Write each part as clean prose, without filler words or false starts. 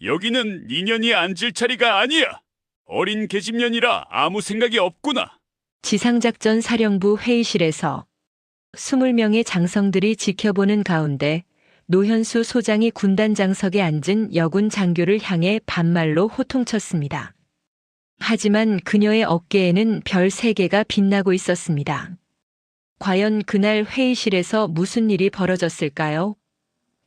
여기는 니년이 앉을 자리가 아니야. 어린 계집년이라 아무 생각이 없구나. 지상작전 사령부 회의실에서 20명의 장성들이 지켜보는 가운데 노현수 소장이 군단 장석에 앉은 여군 장교를 향해 반말로 호통쳤습니다. 하지만 그녀의 어깨에는 별 3개가 빛나고 있었습니다. 과연 그날 회의실에서 무슨 일이 벌어졌을까요?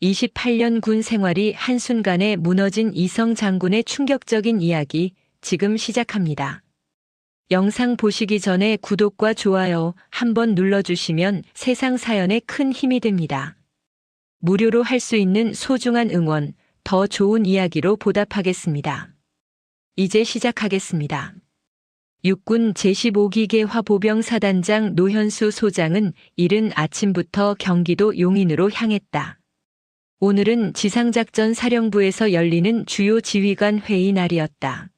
28년 군 생활이 한순간에 무너진 이성 장군의 충격적인 이야기 지금 시작합니다. 영상 보시기 전에 구독과 좋아요 한번 눌러주시면 세상 사연에 큰 힘이 됩니다. 무료로 할 수 있는 소중한 응원, 더 좋은 이야기로 보답하겠습니다. 이제 시작하겠습니다. 육군 제15기계 화보병 사단장 노현수 소장은 이른 아침부터 경기도 용인으로 향했다. 오늘은 지상작전 사령부에서 열리는 주요 지휘관 회의 날이었다.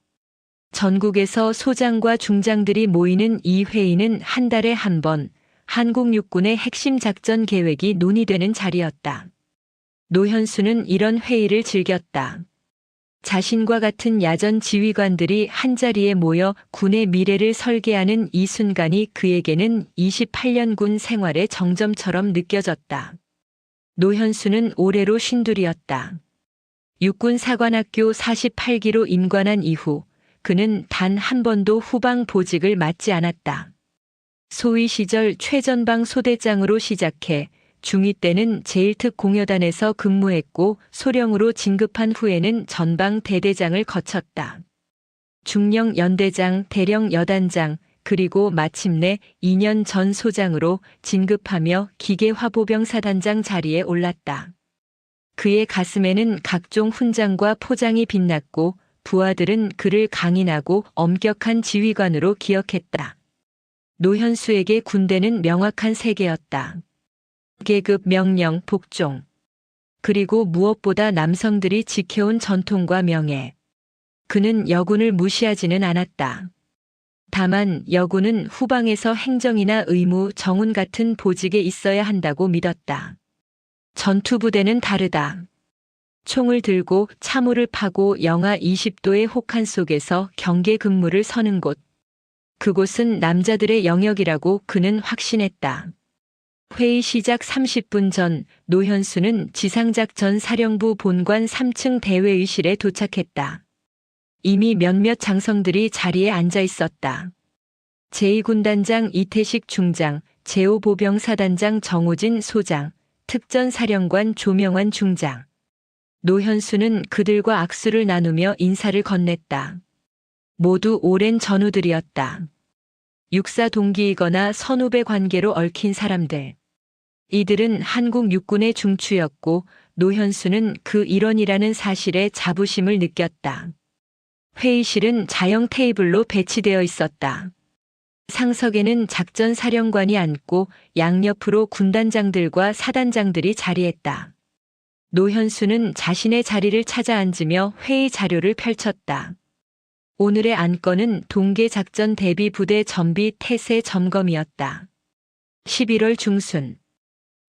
전국에서 소장과 중장들이 모이는 이 회의는 한 달에 한 번 한국 육군의 핵심 작전 계획이 논의되는 자리였다. 노현수는 이런 회의를 즐겼다. 자신과 같은 야전 지휘관들이 한자리에 모여 군의 미래를 설계하는 이 순간이 그에게는 28년 군 생활의 정점처럼 느껴졌다. 노현수는 올해로 52이었다. 육군 사관학교 48기로 임관한 이후 그는 단 한 번도 후방 보직을 맡지 않았다. 소위 시절 최전방 소대장으로 시작해 중2 때는 제1특 공여단에서 근무했고 소령으로 진급한 후에는 전방 대대장을 거쳤다. 중령 연대장, 대령 여단장, 그리고 마침내 2년 전 소장으로 진급하며 기계화보병 사단장 자리에 올랐다. 그의 가슴에는 각종 훈장과 포장이 빛났고 부하들은 그를 강인하고 엄격한 지휘관으로 기억했다. 노현수에게 군대는 명확한 세계였다. 계급, 명령, 복종. 그리고 무엇보다 남성들이 지켜온 전통과 명예. 그는 여군을 무시하지는 않았다. 다만 여군은 후방에서 행정이나 의무, 정훈 같은 보직에 있어야 한다고 믿었다. 전투부대는 다르다. 총을 들고 참호를 파고 영하 20도의 혹한 속에서 경계 근무를 서는 곳. 그곳은 남자들의 영역이라고 그는 확신했다. 회의 시작 30분 전 노현수는 지상작전 사령부 본관 3층 대회의실에 도착했다. 이미 몇몇 장성들이 자리에 앉아 있었다. 제2군단장 이태식 중장, 제5보병 사단장 정호진 소장, 특전사령관 조명환 중장. 노현수는 그들과 악수를 나누며 인사를 건넸다. 모두 오랜 전우들이었다. 육사 동기이거나 선후배 관계로 얽힌 사람들. 이들은 한국 육군의 중추였고 노현수는 그 일원이라는 사실에 자부심을 느꼈다. 회의실은 자형 테이블로 배치되어 있었다. 상석에는 작전사령관이 앉고 양옆으로 군단장들과 사단장들이 자리했다. 노현수는 자신의 자리를 찾아 앉으며 회의 자료를 펼쳤다. 오늘의 안건은 동계작전 대비 부대 전비 태세 점검이었다. 11월 중순.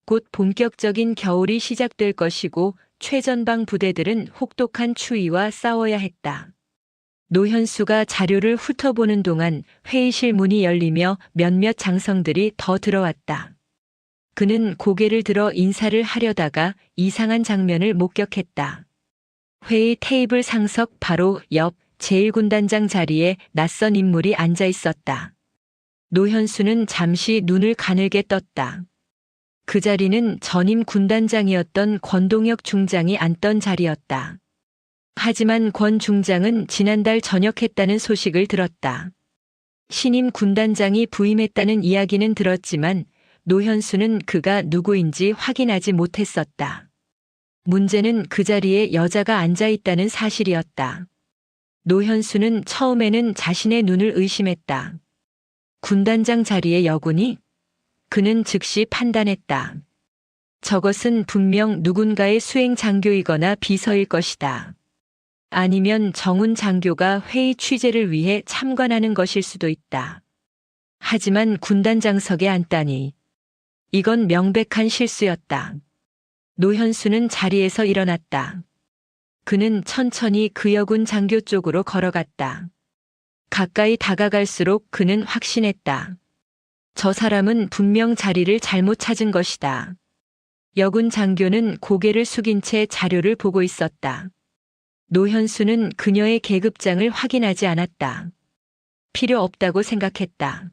곧 본격적인 겨울이 시작될 것이고 최전방 부대들은 혹독한 추위와 싸워야 했다. 노현수가 자료를 훑어보는 동안 회의실 문이 열리며 몇몇 장성들이 더 들어왔다. 그는 고개를 들어 인사를 하려다가 이상한 장면을 목격했다. 회의 테이블 상석 바로 옆 제1군단장 자리에 낯선 인물이 앉아 있었다. 노현수는 잠시 눈을 가늘게 떴다. 그 자리는 전임 군단장이었던 권동혁 중장이 앉던 자리였다. 하지만 권 중장은 지난달 전역했다는 소식을 들었다. 신임 군단장이 부임했다는 이야기는 들었지만 노현수는 그가 누구인지 확인하지 못했었다. 문제는 그 자리에 여자가 앉아 있다는 사실이었다. 노현수는 처음에는 자신의 눈을 의심했다. 군단장 자리에 여군이? 그는 즉시 판단했다. 저것은 분명 누군가의 수행 장교이거나 비서일 것이다. 아니면 정훈 장교가 회의 취재를 위해 참관하는 것일 수도 있다. 하지만 군단장석에 앉다니. 이건 명백한 실수였다. 노현수는 자리에서 일어났다. 그는 천천히 그 여군 장교 쪽으로 걸어갔다. 가까이 다가갈수록 그는 확신했다. 저 사람은 분명 자리를 잘못 찾은 것이다. 여군 장교는 고개를 숙인 채 자료를 보고 있었다. 노현수는 그녀의 계급장을 확인하지 않았다. 필요 없다고 생각했다.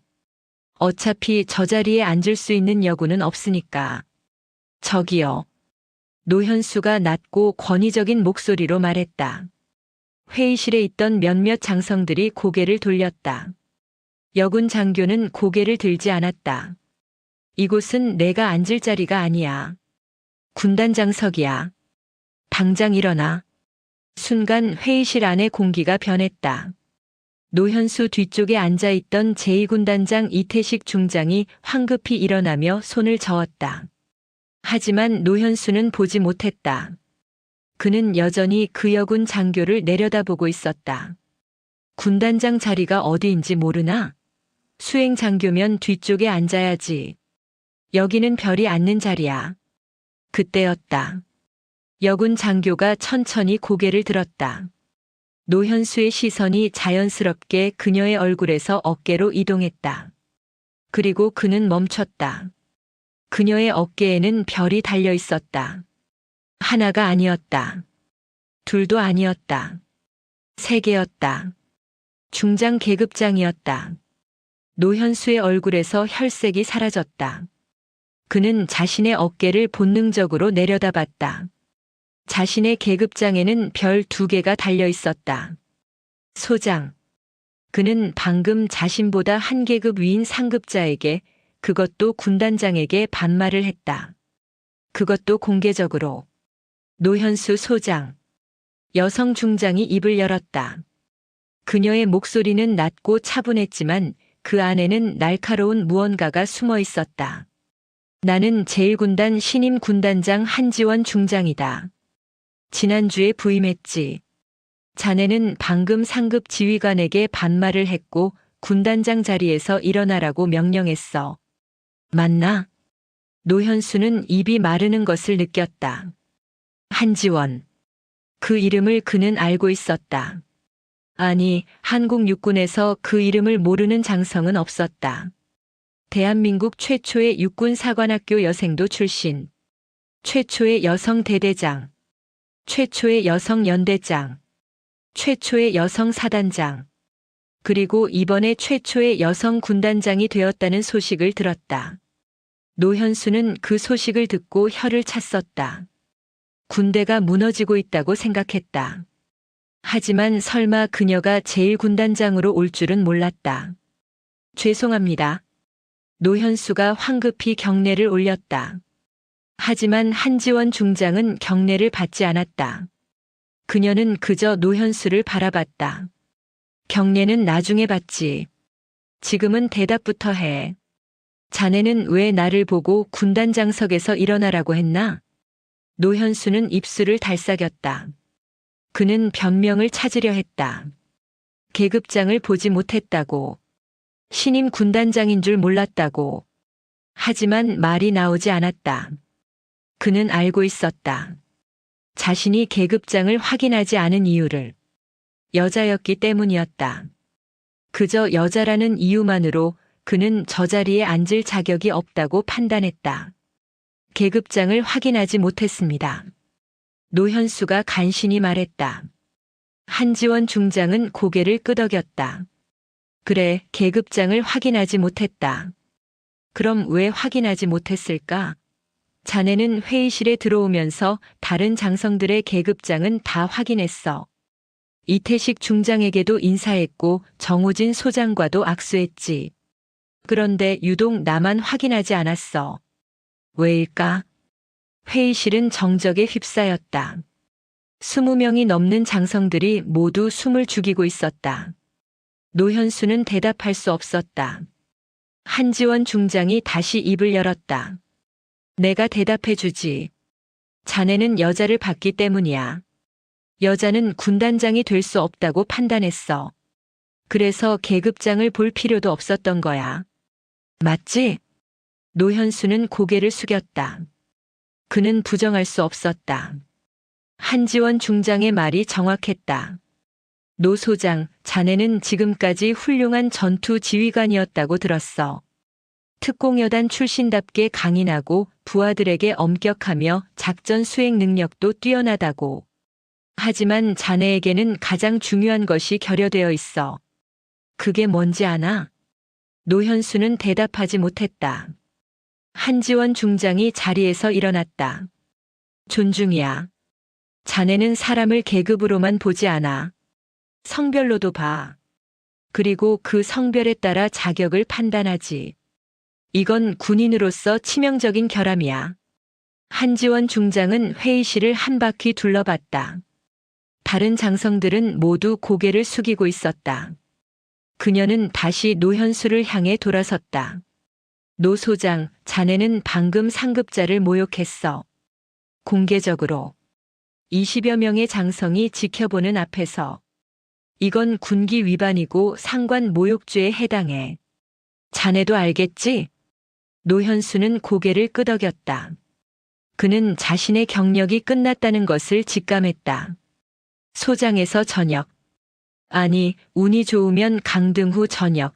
어차피 저 자리에 앉을 수 있는 여군은 없으니까. 저기요. 노현수가 낮고 권위적인 목소리로 말했다. 회의실에 있던 몇몇 장성들이 고개를 돌렸다. 여군 장교는 고개를 들지 않았다. 이곳은 내가 앉을 자리가 아니야. 군단장석이야. 당장 일어나. 순간 회의실 안의 공기가 변했다. 노현수 뒤쪽에 앉아있던 제2군단장 이태식 중장이 황급히 일어나며 손을 저었다. 하지만 노현수는 보지 못했다. 그는 여전히 그 여군 장교를 내려다보고 있었다. 군단장 자리가 어디인지 모르나? 수행 장교면 뒤쪽에 앉아야지. 여기는 별이 앉는 자리야. 그때였다. 여군 장교가 천천히 고개를 들었다. 노현수의 시선이 자연스럽게 그녀의 얼굴에서 어깨로 이동했다. 그리고 그는 멈췄다. 그녀의 어깨에는 별이 달려 있었다. 하나가 아니었다. 둘도 아니었다. 세 개였다. 중장 계급장이었다. 노현수의 얼굴에서 혈색이 사라졌다. 그는 자신의 어깨를 본능적으로 내려다봤다. 자신의 계급장에는 별 2개가 달려 있었다. 소장. 그는 방금 자신보다 한 계급 위인 상급자에게, 그것도 군단장에게 반말을 했다. 그것도 공개적으로. 노현수 소장. 여성 중장이 입을 열었다. 그녀의 목소리는 낮고 차분했지만 그 안에는 날카로운 무언가가 숨어 있었다. 나는 제1군단 신임 군단장 한지원 중장이다. 지난주에 부임했지. 자네는 방금 상급 지휘관에게 반말을 했고 군단장 자리에서 일어나라고 명령했어. 맞나? 노현수는 입이 마르는 것을 느꼈다. 한지원. 그 이름을 그는 알고 있었다. 아니, 한국 육군에서 그 이름을 모르는 장성은 없었다. 대한민국 최초의 육군사관학교 여생도 출신. 최초의 여성 대대장. 최초의 여성 연대장. 최초의 여성 사단장. 그리고 이번에 최초의 여성 군단장이 되었다는 소식을 들었다. 노현수는 그 소식을 듣고 혀를 찼었다. 군대가 무너지고 있다고 생각했다. 하지만 설마 그녀가 제1군단장으로 올 줄은 몰랐다. 죄송합니다. 노현수가 황급히 경례를 올렸다. 하지만 한지원 중장은 경례를 받지 않았다. 그녀는 그저 노현수를 바라봤다. 경례는 나중에 받지. 지금은 대답부터 해. 자네는 왜 나를 보고 군단장석에서 일어나라고 했나? 노현수는 입술을 달싹였다. 그는 변명을 찾으려 했다. 계급장을 보지 못했다고. 신임 군단장인 줄 몰랐다고. 하지만 말이 나오지 않았다. 그는 알고 있었다. 자신이 계급장을 확인하지 않은 이유를. 여자였기 때문이었다. 그저 여자라는 이유만으로 그는 저 자리에 앉을 자격이 없다고 판단했다. 계급장을 확인하지 못했습니다. 노현수가 간신히 말했다. 한지원 중장은 고개를 끄덕였다. 그래, 계급장을 확인하지 못했다. 그럼 왜 확인하지 못했을까? 자네는 회의실에 들어오면서 다른 장성들의 계급장은 다 확인했어. 이태식 중장에게도 인사했고 정우진 소장과도 악수했지. 그런데 유독 나만 확인하지 않았어. 왜일까? 회의실은 정적에 휩싸였다. 20명이 넘는 장성들이 모두 숨을 죽이고 있었다. 노현수는 대답할 수 없었다. 한지원 중장이 다시 입을 열었다. 내가 대답해 주지. 자네는 여자를 봤기 때문이야. 여자는 군단장이 될 수 없다고 판단했어. 그래서 계급장을 볼 필요도 없었던 거야. 맞지? 노현수는 고개를 숙였다. 그는 부정할 수 없었다. 한지원 중장의 말이 정확했다. 노 소장, 자네는 지금까지 훌륭한 전투 지휘관이었다고 들었어. 특공여단 출신답게 강인하고 부하들에게 엄격하며 작전 수행 능력도 뛰어나다고. 하지만 자네에게는 가장 중요한 것이 결여되어 있어. 그게 뭔지 아나? 노현수는 대답하지 못했다. 한지원 중장이 자리에서 일어났다. 존중이야. 자네는 사람을 계급으로만 보지 않아. 성별로도 봐. 그리고 그 성별에 따라 자격을 판단하지. 이건 군인으로서 치명적인 결함이야. 한지원 중장은 회의실을 한 바퀴 둘러봤다. 다른 장성들은 모두 고개를 숙이고 있었다. 그녀는 다시 노현수를 향해 돌아섰다. 노 소장, 자네는 방금 상급자를 모욕했어. 공개적으로. 20여 명의 장성이 지켜보는 앞에서. 이건 군기 위반이고 상관 모욕죄에 해당해. 자네도 알겠지? 노현수는 고개를 끄덕였다. 그는 자신의 경력이 끝났다는 것을 직감했다. 소장에서 전역. 아니, 운이 좋으면 강등 후 전역.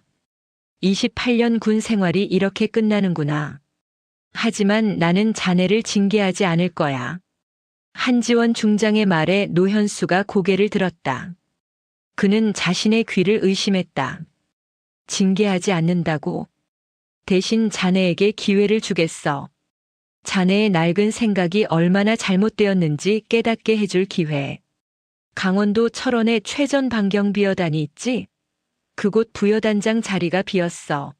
28년 군 생활이 이렇게 끝나는구나. 하지만 나는 자네를 징계하지 않을 거야. 한지원 중장의 말에 노현수가 고개를 들었다. 그는 자신의 귀를 의심했다. 징계하지 않는다고? 대신 자네에게 기회를 주겠어. 자네의 낡은 생각이 얼마나 잘못되었는지 깨닫게 해줄 기회. 강원도 철원에 최전 방경비여단이 있지? 그곳 부여단장 자리가 비었어.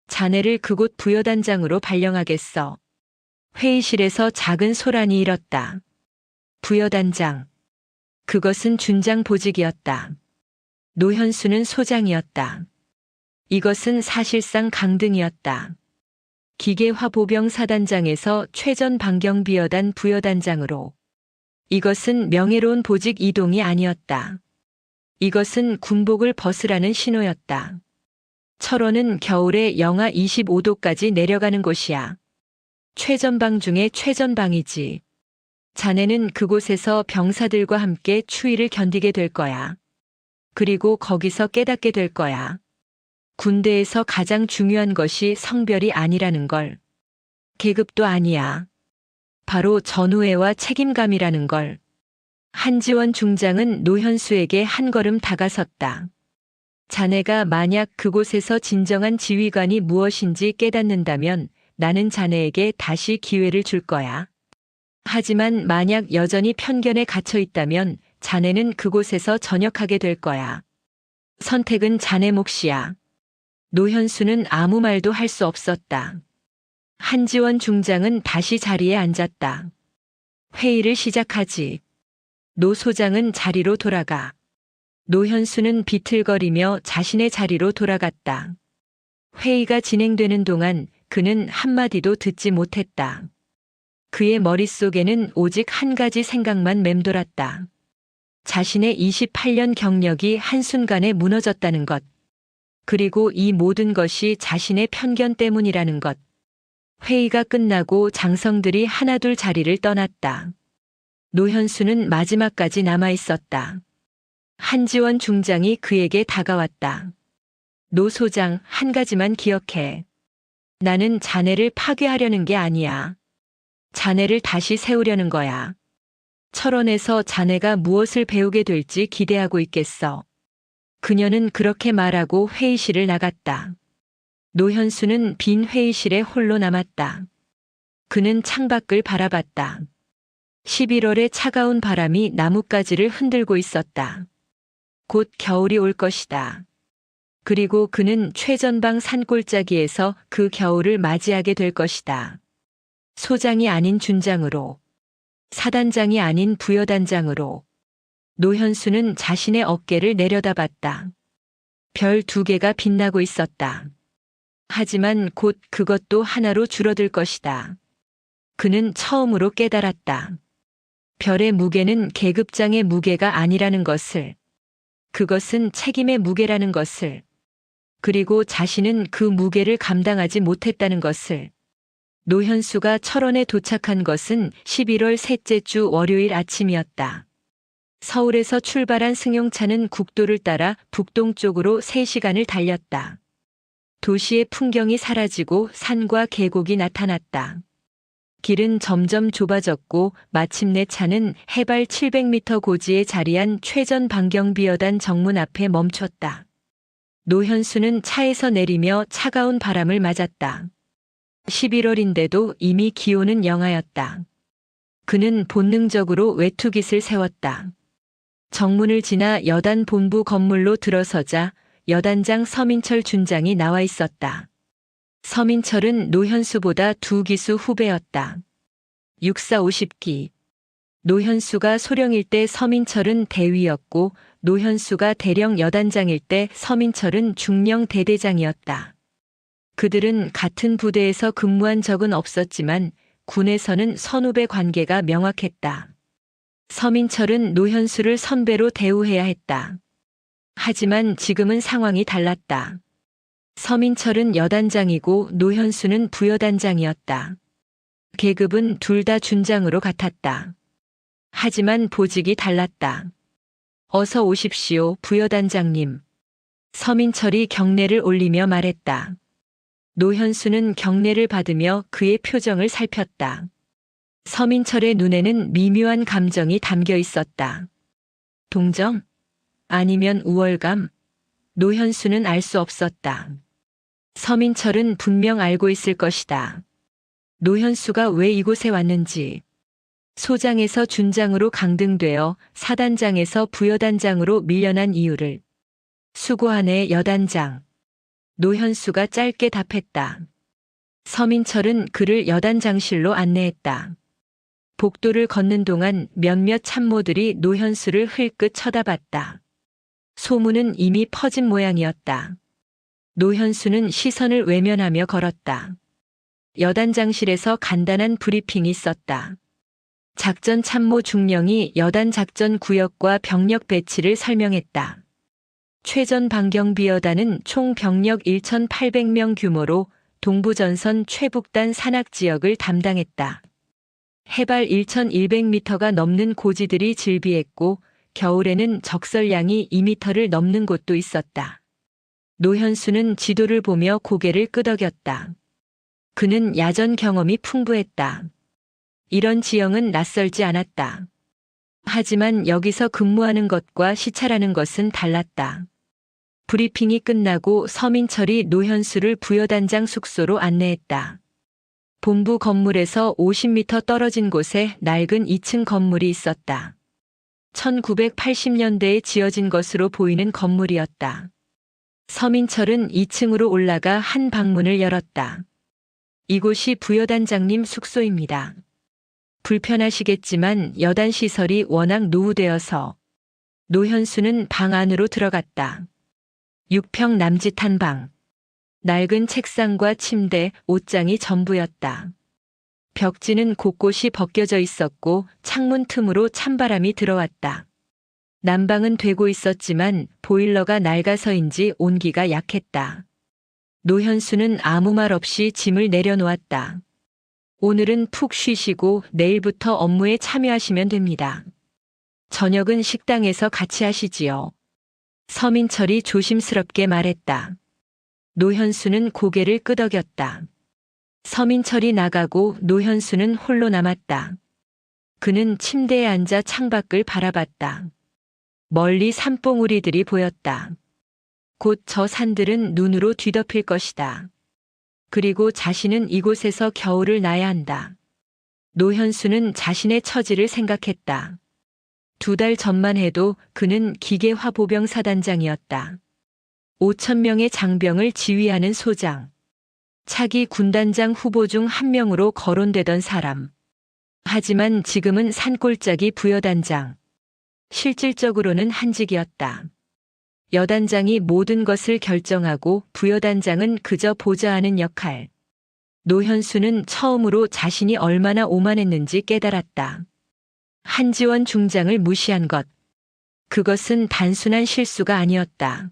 자네를 그곳 부여단장으로 발령하겠어. 회의실에서 작은 소란이 일었다. 부여단장. 그것은 준장 보직이었다. 노현수는 소장이었다. 이것은 사실상 강등이었다. 기계화보병 사단장에서 최전 방경비여단 부여단장으로. 이것은 명예로운 보직 이동이 아니었다. 이것은 군복을 벗으라는 신호였다. 철원은 겨울에 영하 25도까지 내려가는 곳이야. 최전방 중에 최전방이지. 자네는 그곳에서 병사들과 함께 추위를 견디게 될 거야. 그리고 거기서 깨닫게 될 거야. 군대에서 가장 중요한 것이 성별이 아니라는 걸. 계급도 아니야. 바로 전우애와 책임감이라는 걸. 한지원 중장은 노현수에게 한 걸음 다가섰다. 자네가 만약 그곳에서 진정한 지휘관이 무엇인지 깨닫는다면 나는 자네에게 다시 기회를 줄 거야. 하지만 만약 여전히 편견에 갇혀 있다면 자네는 그곳에서 전역하게 될 거야. 선택은 자네 몫이야. 노현수는 아무 말도 할 수 없었다. 한지원 중장은 다시 자리에 앉았다. 회의를 시작하지. 노 소장은 자리로 돌아가. 노현수는 비틀거리며 자신의 자리로 돌아갔다. 회의가 진행되는 동안 그는 한마디도 듣지 못했다. 그의 머릿속에는 오직 한 가지 생각만 맴돌았다. 자신의 28년 경력이 한순간에 무너졌다는 것. 그리고 이 모든 것이 자신의 편견 때문이라는 것. 회의가 끝나고 장성들이 하나둘 자리를 떠났다. 노현수는 마지막까지 남아 있었다. 한지원 중장이 그에게 다가왔다. 노 소장, 한 가지만 기억해. 나는 자네를 파괴하려는 게 아니야. 자네를 다시 세우려는 거야. 철원에서 자네가 무엇을 배우게 될지 기대하고 있겠어. 그녀는 그렇게 말하고 회의실을 나갔다. 노현수는 빈 회의실에 홀로 남았다. 그는 창밖을 바라봤다. 11월의 차가운 바람이 나뭇가지를 흔들고 있었다. 곧 겨울이 올 것이다. 그리고 그는 최전방 산골짜기에서 그 겨울을 맞이하게 될 것이다. 소장이 아닌 준장으로, 사단장이 아닌 부여단장으로. 노현수는 자신의 어깨를 내려다봤다. 별 2개가 빛나고 있었다. 하지만 곧 그것도 하나로 줄어들 것이다. 그는 처음으로 깨달았다. 별의 무게는 계급장의 무게가 아니라는 것을. 그것은 책임의 무게라는 것을. 그리고 자신은 그 무게를 감당하지 못했다는 것을. 노현수가 철원에 도착한 것은 11월 셋째 주 월요일 아침이었다. 서울에서 출발한 승용차는 국도를 따라 북동쪽으로 3시간을 달렸다. 도시의 풍경이 사라지고 산과 계곡이 나타났다. 길은 점점 좁아졌고 마침내 차는 해발 700m 고지에 자리한 최전 방경비어단 정문 앞에 멈췄다. 노현수는 차에서 내리며 차가운 바람을 맞았다. 11월인데도 이미 기온은 영하였다. 그는 본능적으로 외투깃을 세웠다. 정문을 지나 여단 본부 건물로 들어서자 여단장 서민철 준장이 나와 있었다. 서민철은 노현수보다 2기수 후배였다. 육사 50기. 노현수가 소령일 때 서민철은 대위였고 노현수가 대령 여단장일 때 서민철은 중령 대대장이었다. 그들은 같은 부대에서 근무한 적은 없었지만 군에서는 선후배 관계가 명확했다. 서민철은 노현수를 선배로 대우해야 했다. 하지만 지금은 상황이 달랐다. 서민철은 여단장이고 노현수는 부여단장이었다. 계급은 둘 다 준장으로 같았다. 하지만 보직이 달랐다. 어서 오십시오, 부여단장님. 서민철이 경례를 올리며 말했다. 노현수는 경례를 받으며 그의 표정을 살폈다. 서민철의 눈에는 미묘한 감정이 담겨 있었다. 동정? 아니면 우월감? 노현수는 알 수 없었다. 서민철은 분명 알고 있을 것이다. 노현수가 왜 이곳에 왔는지. 소장에서 준장으로 강등되어 사단장에서 부여단장으로 밀려난 이유를. 수고하네, 여단장. 노현수가 짧게 답했다. 서민철은 그를 여단장실로 안내했다. 복도를 걷는 동안 몇몇 참모들이 노현수를 흘끗 쳐다봤다. 소문은 이미 퍼진 모양이었다. 노현수는 시선을 외면하며 걸었다. 여단장실에서 간단한 브리핑이 있었다. 작전 참모 중령이 여단 작전 구역과 병력 배치를 설명했다. 최전 방경비여단은 총 병력 1,800명 규모로 동부전선 최북단 산악지역을 담당했다. 해발 1,100m가 넘는 고지들이 즐비했고 겨울에는 적설량이 2m를 넘는 곳도 있었다. 노현수는 지도를 보며 고개를 끄덕였다. 그는 야전 경험이 풍부했다. 이런 지형은 낯설지 않았다. 하지만 여기서 근무하는 것과 시찰하는 것은 달랐다. 브리핑이 끝나고 서민철이 노현수를 부여단장 숙소로 안내했다. 본부 건물에서 50m 떨어진 곳에 낡은 2층 건물이 있었다. 1980년대에 지어진 것으로 보이는 건물이었다. 서민철은 2층으로 올라가 한 방문을 열었다. 이곳이 부여단장님 숙소입니다. 불편하시겠지만 여단 시설이 워낙 노후되어서. 노현수는 방 안으로 들어갔다. 6평 남짓한 방. 낡은 책상과 침대, 옷장이 전부였다. 벽지는 곳곳이 벗겨져 있었고 창문 틈으로 찬바람이 들어왔다. 난방은 되고 있었지만 보일러가 낡아서인지 온기가 약했다. 노현수는 아무 말 없이 짐을 내려놓았다. 오늘은 푹 쉬시고 내일부터 업무에 참여하시면 됩니다. 저녁은 식당에서 같이 하시지요. 서민철이 조심스럽게 말했다. 노현수는 고개를 끄덕였다. 서민철이 나가고 노현수는 홀로 남았다. 그는 침대에 앉아 창밖을 바라봤다. 멀리 산봉우리들이 보였다. 곧 저 산들은 눈으로 뒤덮일 것이다. 그리고 자신은 이곳에서 겨울을 나야 한다. 노현수는 자신의 처지를 생각했다. 2달 전만 해도 그는 기계화보병 사단장이었다. 5,000명의 장병을 지휘하는 소장. 차기 군단장 후보 중 한 명으로 거론되던 사람. 하지만 지금은 산골짜기 부여단장. 실질적으로는 한직이었다. 여단장이 모든 것을 결정하고 부여단장은 그저 보좌하는 역할. 노현수는 처음으로 자신이 얼마나 오만했는지 깨달았다. 한지원 중장을 무시한 것. 그것은 단순한 실수가 아니었다.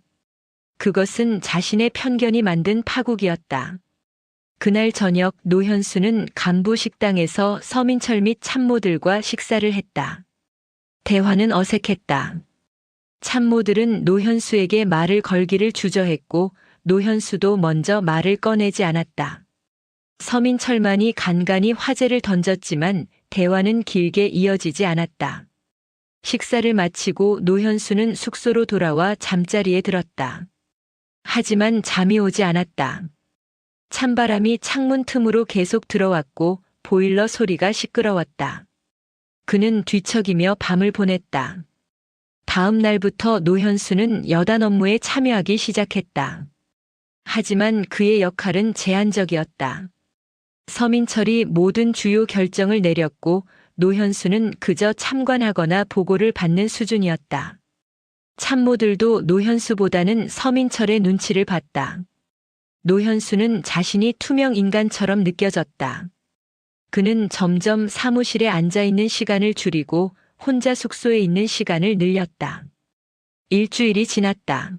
그것은 자신의 편견이 만든 파국이었다. 그날 저녁 노현수는 간부 식당에서 서민철 및 참모들과 식사를 했다. 대화는 어색했다. 참모들은 노현수에게 말을 걸기를 주저했고 노현수도 먼저 말을 꺼내지 않았다. 서민철만이 간간히 화제를 던졌지만 대화는 길게 이어지지 않았다. 식사를 마치고 노현수는 숙소로 돌아와 잠자리에 들었다. 하지만 잠이 오지 않았다. 찬바람이 창문 틈으로 계속 들어왔고 보일러 소리가 시끄러웠다. 그는 뒤척이며 밤을 보냈다. 다음 날부터 노현수는 여단 업무에 참여하기 시작했다. 하지만 그의 역할은 제한적이었다. 서민철이 모든 주요 결정을 내렸고 노현수는 그저 참관하거나 보고를 받는 수준이었다. 참모들도 노현수보다는 서민철의 눈치를 봤다. 노현수는 자신이 투명 인간처럼 느껴졌다. 그는 점점 사무실에 앉아 있는 시간을 줄이고 혼자 숙소에 있는 시간을 늘렸다. 일주일이 지났다.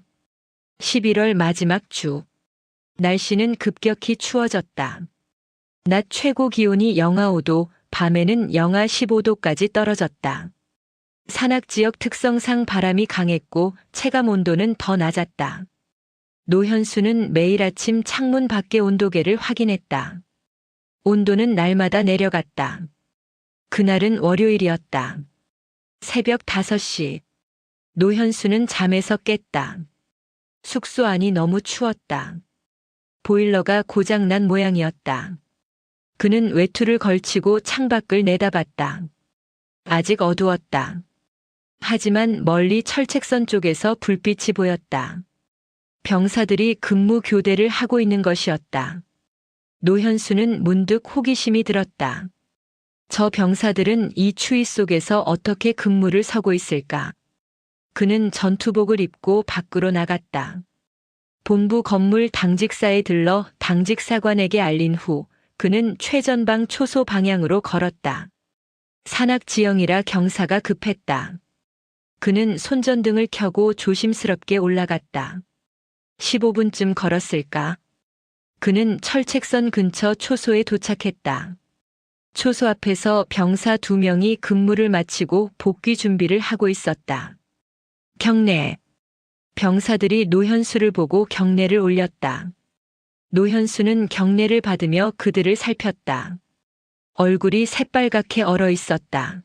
11월 마지막 주. 날씨는 급격히 추워졌다. 낮 최고 기온이 영하 5도, 밤에는 영하 15도까지 떨어졌다. 산악지역 특성상 바람이 강했고 체감 온도는 더 낮았다. 노현수는 매일 아침 창문 밖의 온도계를 확인했다. 온도는 날마다 내려갔다. 그날은 월요일이었다. 새벽 5시. 노현수는 잠에서 깼다. 숙소 안이 너무 추웠다. 보일러가 고장난 모양이었다. 그는 외투를 걸치고 창밖을 내다봤다. 아직 어두웠다. 하지만 멀리 철책선 쪽에서 불빛이 보였다. 병사들이 근무 교대를 하고 있는 것이었다. 노현수는 문득 호기심이 들었다. 저 병사들은 이 추위 속에서 어떻게 근무를 서고 있을까? 그는 전투복을 입고 밖으로 나갔다. 본부 건물 당직사에 들러 당직사관에게 알린 후 그는 최전방 초소 방향으로 걸었다. 산악지형이라 경사가 급했다. 그는 손전등을 켜고 조심스럽게 올라갔다. 15분쯤 걸었을까? 그는 철책선 근처 초소에 도착했다. 초소 앞에서 병사 2명이 근무를 마치고 복귀 준비를 하고 있었다. 경례. 병사들이 노현수를 보고 경례를 올렸다. 노현수는 경례를 받으며 그들을 살폈다. 얼굴이 새빨갛게 얼어 있었다.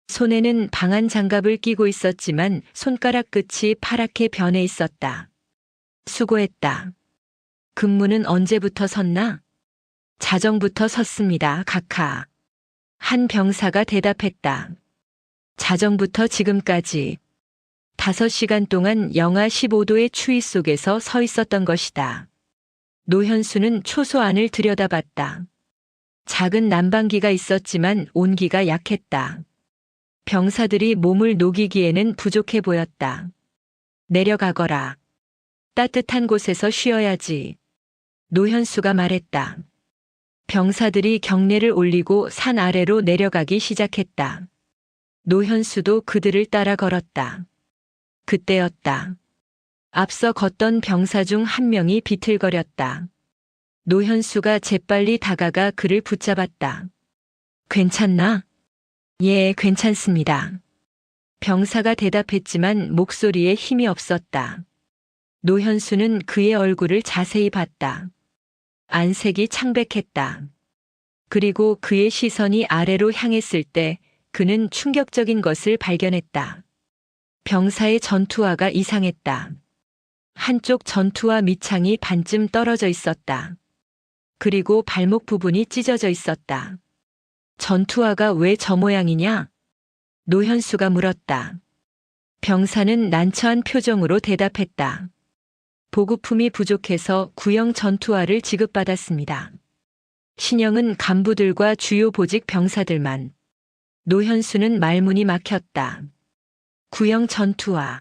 손에는 방한 장갑을 끼고 있었지만 손가락 끝이 파랗게 변해 있었다. 수고했다. 근무는 언제부터 섰나? 자정부터 섰습니다, 각하. 한 병사가 대답했다. 자정부터 지금까지 5시간 동안 영하 15도의 추위 속에서 서 있었던 것이다. 노현수는 초소 안을 들여다봤다. 작은 난방기가 있었지만 온기가 약했다. 병사들이 몸을 녹이기에는 부족해 보였다. 내려가거라. 따뜻한 곳에서 쉬어야지. 노현수가 말했다. 병사들이 경례를 올리고 산 아래로 내려가기 시작했다. 노현수도 그들을 따라 걸었다. 그때였다. 앞서 걷던 병사 중 한 명이 비틀거렸다. 노현수가 재빨리 다가가 그를 붙잡았다. 괜찮나? 예, 괜찮습니다. 병사가 대답했지만 목소리에 힘이 없었다. 노현수는 그의 얼굴을 자세히 봤다. 안색이 창백했다. 그리고 그의 시선이 아래로 향했을 때 그는 충격적인 것을 발견했다. 병사의 전투화가 이상했다. 한쪽 전투화 밑창이 반쯤 떨어져 있었다. 그리고 발목 부분이 찢어져 있었다. 전투화가 왜 저 모양이냐? 노현수가 물었다. 병사는 난처한 표정으로 대답했다. 보급품이 부족해서 구형 전투화를 지급받았습니다. 신형은 간부들과 주요 보직 병사들만. 노현수는 말문이 막혔다. 구형 전투화.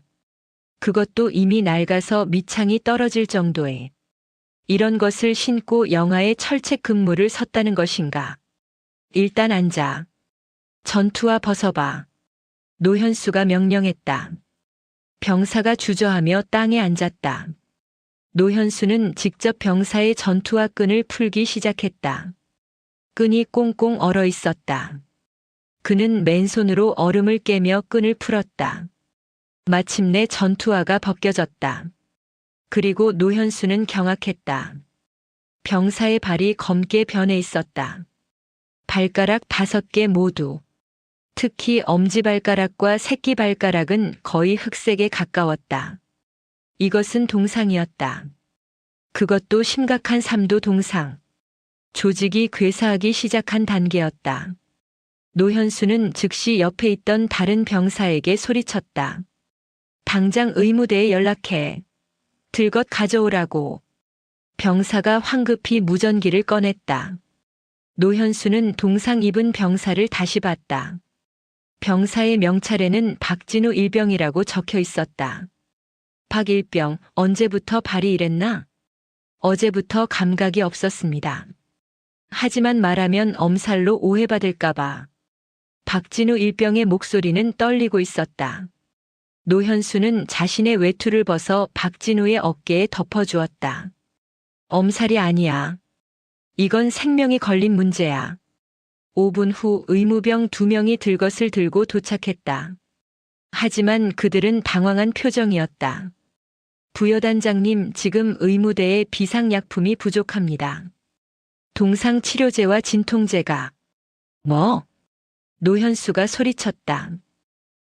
그것도 이미 낡아서 밑창이 떨어질 정도에. 이런 것을 신고 영하의 철책 근무를 섰다는 것인가? 일단 앉아. 전투화 벗어봐. 노현수가 명령했다. 병사가 주저하며 땅에 앉았다. 노현수는 직접 병사의 전투화 끈을 풀기 시작했다. 끈이 꽁꽁 얼어 있었다. 그는 맨손으로 얼음을 깨며 끈을 풀었다. 마침내 전투화가 벗겨졌다. 그리고 노현수는 경악했다. 병사의 발이 검게 변해 있었다. 발가락 5개 모두. 특히 엄지발가락과 새끼발가락은 거의 흑색에 가까웠다. 이것은 동상이었다. 그것도 심각한 삼도 동상. 조직이 괴사하기 시작한 단계였다. 노현수는 즉시 옆에 있던 다른 병사에게 소리쳤다. 당장 의무대에 연락해. 들것 가져오라고. 병사가 황급히 무전기를 꺼냈다. 노현수는 동상 입은 병사를 다시 봤다. 병사의 명찰에는 박진우 일병이라고 적혀 있었다. 박일병, 언제부터 발이 이랬나? 어제부터 감각이 없었습니다. 하지만 말하면 엄살로 오해받을까봐. 박진우 일병의 목소리는 떨리고 있었다. 노현수는 자신의 외투를 벗어 박진우의 어깨에 덮어주었다. 엄살이 아니야. 이건 생명이 걸린 문제야. 5분 후 의무병 2명이 들것을 들고 도착했다. 하지만 그들은 당황한 표정이었다. 부여단장님, 지금 의무대에 비상약품이 부족합니다. 동상치료제와 진통제가. 뭐? 노현수가 소리쳤다.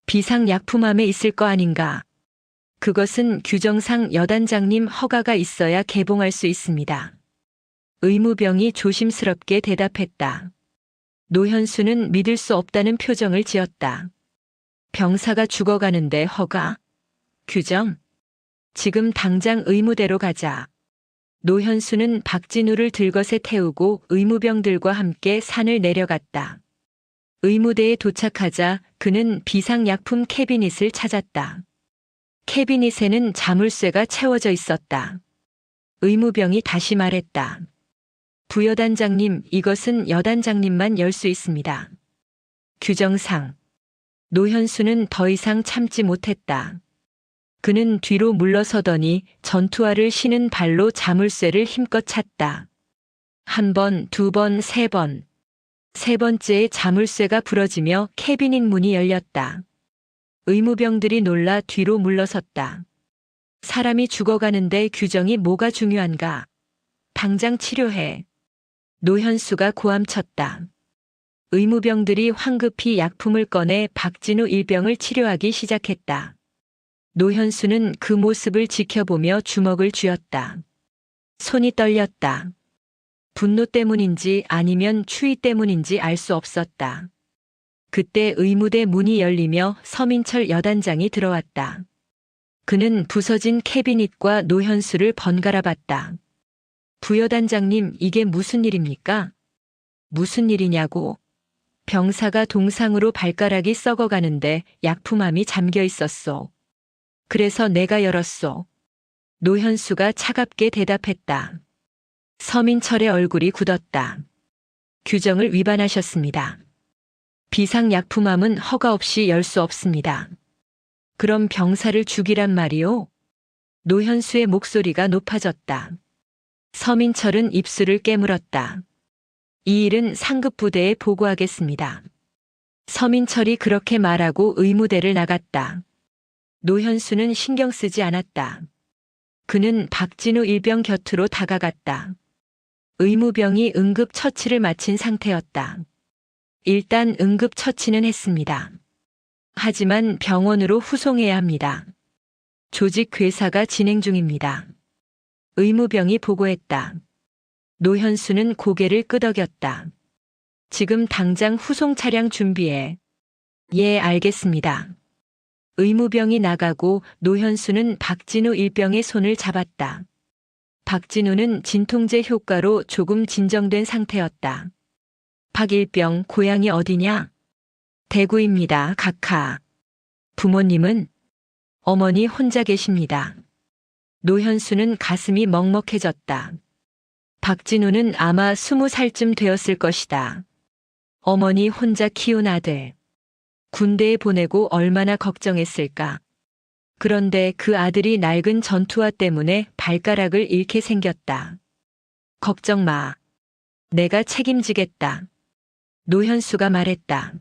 비상약품함에 있을 거 아닌가? 그것은 규정상 여단장님 허가가 있어야 개봉할 수 있습니다. 의무병이 조심스럽게 대답했다. 노현수는 믿을 수 없다는 표정을 지었다. 병사가 죽어가는데 허가? 규정? 지금 당장 의무대로 가자. 노현수는 박진우를 들것에 태우고 의무병들과 함께 산을 내려갔다. 의무대에 도착하자 그는 비상약품 캐비닛을 찾았다. 캐비닛에는 자물쇠가 채워져 있었다. 의무병이 다시 말했다. 부여단장님, 이것은 여단장님만 열 수 있습니다. 규정상. 노현수는 더 이상 참지 못했다. 그는 뒤로 물러서더니 전투화를 신은 발로 자물쇠를 힘껏 찼다. 1번, 2번, 3번. 3번째에 자물쇠가 부러지며 캐비닛 문이 열렸다. 의무병들이 놀라 뒤로 물러섰다. 사람이 죽어가는데 규정이 뭐가 중요한가? 당장 치료해. 노현수가 고함쳤다. 의무병들이 황급히 약품을 꺼내 박진우 일병을 치료하기 시작했다. 노현수는 그 모습을 지켜보며 주먹을 쥐었다. 손이 떨렸다. 분노 때문인지 아니면 추위 때문인지 알 수 없었다. 그때 의무대 문이 열리며 서민철 여단장이 들어왔다. 그는 부서진 캐비닛과 노현수를 번갈아 봤다. 부여단장님, 이게 무슨 일입니까? 무슨 일이냐고. 병사가 동상으로 발가락이 썩어가는데 약품함이 잠겨 있었소. 그래서 내가 열었소. 노현수가 차갑게 대답했다. 서민철의 얼굴이 굳었다. 규정을 위반하셨습니다. 비상약품함은 허가 없이 열 수 없습니다. 그럼 병사를 죽이란 말이오? 노현수의 목소리가 높아졌다. 서민철은 입술을 깨물었다. 이 일은 상급부대에 보고하겠습니다. 서민철이 그렇게 말하고 의무대를 나갔다. 노현수는 신경 쓰지 않았다. 그는 박진우 일병 곁으로 다가갔다. 의무병이 응급처치를 마친 상태였다. 일단 응급처치는 했습니다. 하지만 병원으로 후송해야 합니다. 조직 괴사가 진행 중입니다. 의무병이 보고했다. 노현수는 고개를 끄덕였다. 지금 당장 후송 차량 준비해. 예, 알겠습니다. 의무병이 나가고 노현수는 박진우 일병의 손을 잡았다. 박진우는 진통제 효과로 조금 진정된 상태였다. 박일병, 고향이 어디냐? 대구입니다, 각하. 부모님은? 어머니 혼자 계십니다. 노현수는 가슴이 먹먹해졌다. 박진우는 아마 20살쯤 되었을 것이다. 어머니 혼자 키운 아들. 군대에 보내고 얼마나 걱정했을까. 그런데 그 아들이 낡은 전투화 때문에 발가락을 잃게 생겼다. 걱정 마. 내가 책임지겠다. 노현수가 말했다.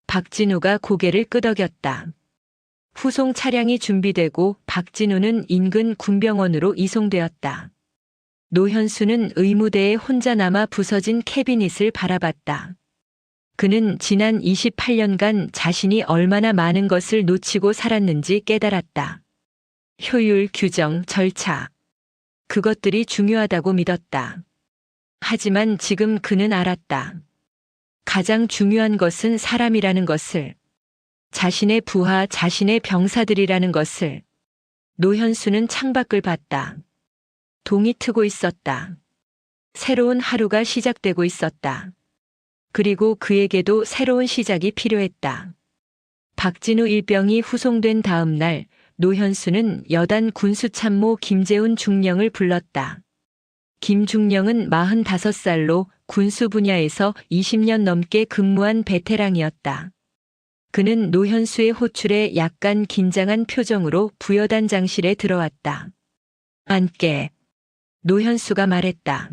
박진우가 고개를 끄덕였다. 후송 차량이 준비되고 박진우는 인근 군병원으로 이송되었다. 노현수는 의무대에 혼자 남아 부서진 캐비닛을 바라봤다. 그는 지난 28년간 자신이 얼마나 많은 것을 놓치고 살았는지 깨달았다. 효율, 규정, 절차. 그것들이 중요하다고 믿었다. 하지만 지금 그는 알았다. 가장 중요한 것은 사람이라는 것을. 자신의 부하, 자신의 병사들이라는 것을. 노현수는 창밖을 봤다. 동이 트고 있었다. 새로운 하루가 시작되고 있었다. 그리고 그에게도 새로운 시작이 필요했다. 박진우 일병이 후송된 다음 날 노현수는 여단 군수참모 김재훈 중령을 불렀다. 김 중령은 45살로 군수 분야에서 20년 넘게 근무한 베테랑이었다. 그는 노현수의 호출에 약간 긴장한 표정으로 부여단장실에 들어왔다. 앉게. 노현수가 말했다.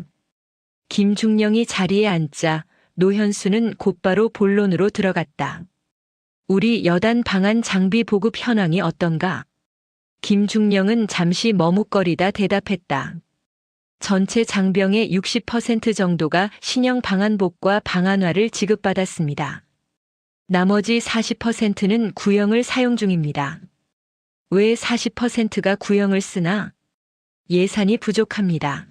김 중령이 자리에 앉자 노현수는 곧바로 본론으로 들어갔다. 우리 여단 방한 장비 보급 현황이 어떤가? 김 중령은 잠시 머뭇거리다 대답했다. 전체 장병의 60% 정도가 신형 방한복과 방한화를 지급받았습니다. 나머지 40%는 구형을 사용 중입니다. 왜 40%가 구형을 쓰나? 예산이 부족합니다.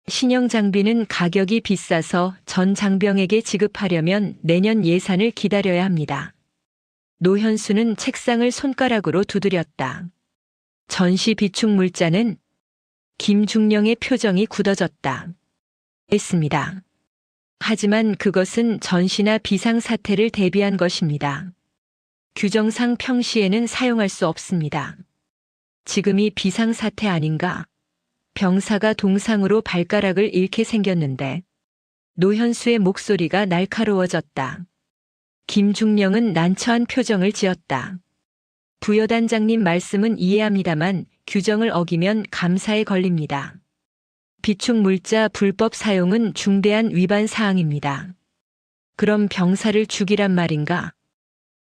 신형 장비는 가격이 비싸서 전 장병에게 지급하려면 내년 예산을 기다려야 합니다. 노현수는 책상을 손가락으로 두드렸다. 전시 비축 물자는? 김중령의 표정이 굳어졌다. 했습니다. 하지만 그것은 전시나 비상사태를 대비한 것입니다. 규정상 평시에는 사용할 수 없습니다. 지금이 비상사태 아닌가? 병사가 동상으로 발가락을 잃게 생겼는데. 노현수의 목소리가 날카로워졌다. 김중령은 난처한 표정을 지었다. 부여단장님 말씀은 이해합니다만 규정을 어기면 감사에 걸립니다. 비축 물자 불법 사용은 중대한 위반 사항입니다. 그럼 병사를 죽이란 말인가?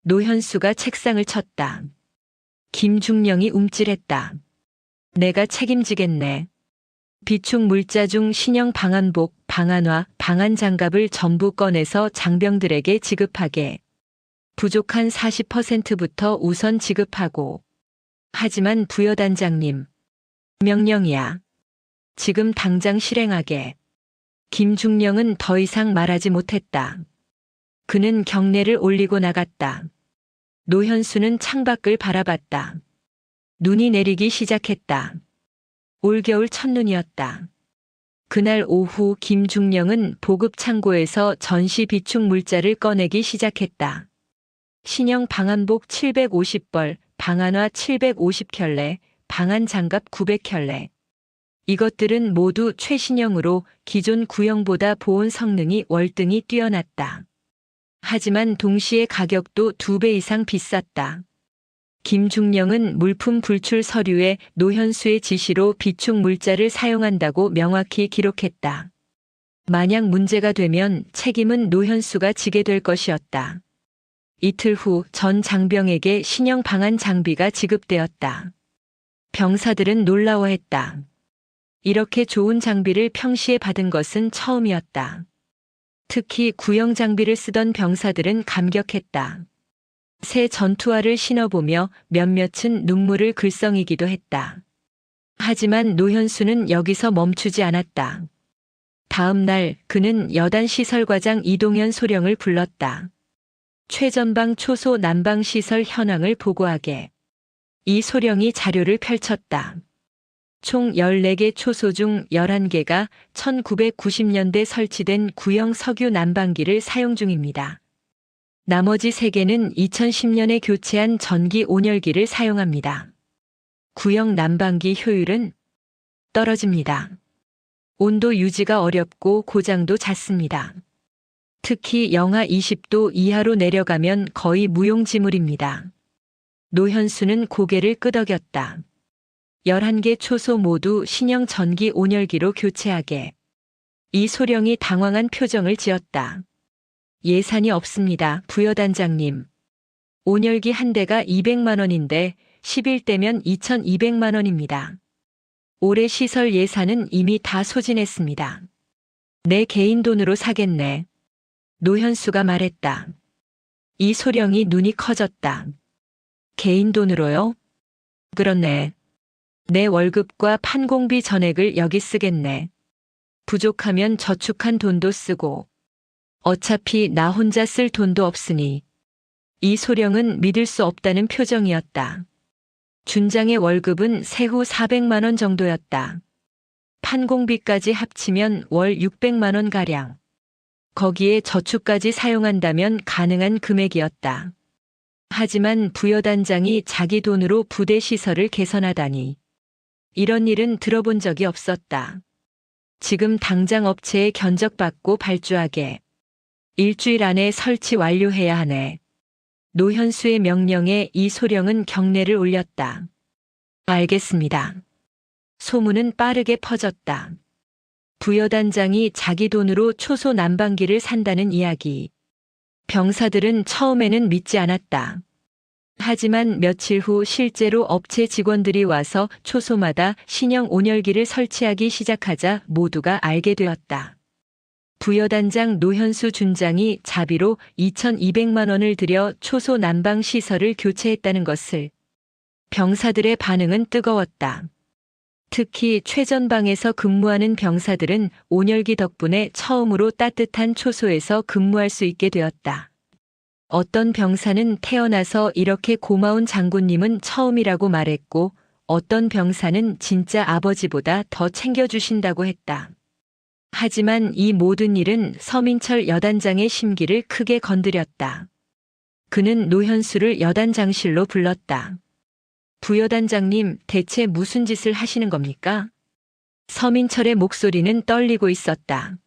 노현수가 책상을 쳤다. 김중령이 움찔했다. 내가 책임지겠네. 비축 물자 중 신형 방한복, 방한화, 방한장갑을 전부 꺼내서 장병들에게 지급하게. 부족한 40%부터 우선 지급하고. 하지만 부여단장님. 명령이야. 지금 당장 실행하게. 김중령은 더 이상 말하지 못했다. 그는 경례를 올리고 나갔다. 노현수는 창밖을 바라봤다. 눈이 내리기 시작했다. 올겨울 첫눈이었다. 그날 오후 김중령은 보급 창고에서 전시 비축 물자를 꺼내기 시작했다. 신형 방한복 750벌, 방한화 750켤레, 방한장갑 900켤레. 이것들은 모두 최신형으로 기존 구형보다 보온 성능이 월등히 뛰어났다. 하지만 동시에 가격도 2배 이상 비쌌다. 김중령은 물품 불출 서류에 노현수의 지시로 비축 물자를 사용한다고 명확히 기록했다. 만약 문제가 되면 책임은 노현수가 지게 될 것이었다. 이틀 후 전 장병에게 신형 방한 장비가 지급되었다. 병사들은 놀라워했다. 이렇게 좋은 장비를 평시에 받은 것은 처음이었다. 특히 구형 장비를 쓰던 병사들은 감격했다. 새 전투화를 신어보며 몇몇은 눈물을 글썽이기도 했다. 하지만 노현수는 여기서 멈추지 않았다. 다음 날 그는 여단 시설과장 이동현 소령을 불렀다. 최전방 초소 난방 시설 현황을 보고하게. 이 소령이 자료를 펼쳤다. 총 14개 초소 중 11개가 1990년대 설치된 구형 석유 난방기를 사용 중입니다. 나머지 3개는 2010년에 교체한 전기 온열기를 사용합니다. 구형 난방기 효율은 떨어집니다. 온도 유지가 어렵고 고장도 잦습니다. 특히 영하 20도 이하로 내려가면 거의 무용지물입니다. 노현수는 고개를 끄덕였다. 11개 초소 모두 신형 전기 온열기로 교체하게. 이소령이 당황한 표정을 지었다. 예산이 없습니다, 부여단장님. 온열기 한 대가 200만 원인데 11대면 2,200만 원입니다. 올해 시설 예산은 이미 다 소진했습니다. 내 개인 돈으로 사겠네. 노현수가 말했다. 이소령이 눈이 커졌다. 개인 돈으로요? 그렇네. 내 월급과 판공비 전액을 여기 쓰겠네. 부족하면 저축한 돈도 쓰고. 어차피 나 혼자 쓸 돈도 없으니. 이소령은 믿을 수 없다는 표정이었다. 준장의 월급은 세후 400만 원 정도였다. 판공비까지 합치면 월 600만 원가량. 거기에 저축까지 사용한다면 가능한 금액이었다. 하지만 부여단장이 자기 돈으로 부대 시설을 개선하다니. 이런 일은 들어본 적이 없었다. 지금 당장 업체에 견적받고 발주하게. 일주일 안에 설치 완료해야 하네. 노현수의 명령에 이소령은 경례를 올렸다. 알겠습니다. 소문은 빠르게 퍼졌다. 부여단장이 자기 돈으로 초소 난방기를 산다는 이야기. 병사들은 처음에는 믿지 않았다. 하지만 며칠 후 실제로 업체 직원들이 와서 초소마다 신형 온열기를 설치하기 시작하자 모두가 알게 되었다. 부여단장 노현수 준장이 자비로 2,200만 원을 들여 초소 난방 시설을 교체했다는 것을. 병사들의 반응은 뜨거웠다. 특히 최전방에서 근무하는 병사들은 온열기 덕분에 처음으로 따뜻한 초소에서 근무할 수 있게 되었다. 어떤 병사는 태어나서 이렇게 고마운 장군님은 처음이라고 말했고, 어떤 병사는 진짜 아버지보다 더 챙겨주신다고 했다. 하지만 이 모든 일은 서민철 여단장의 심기를 크게 건드렸다. 그는 노현수를 여단장실로 불렀다. 부여단장님, 대체 무슨 짓을 하시는 겁니까? 서민철의 목소리는 떨리고 있었다.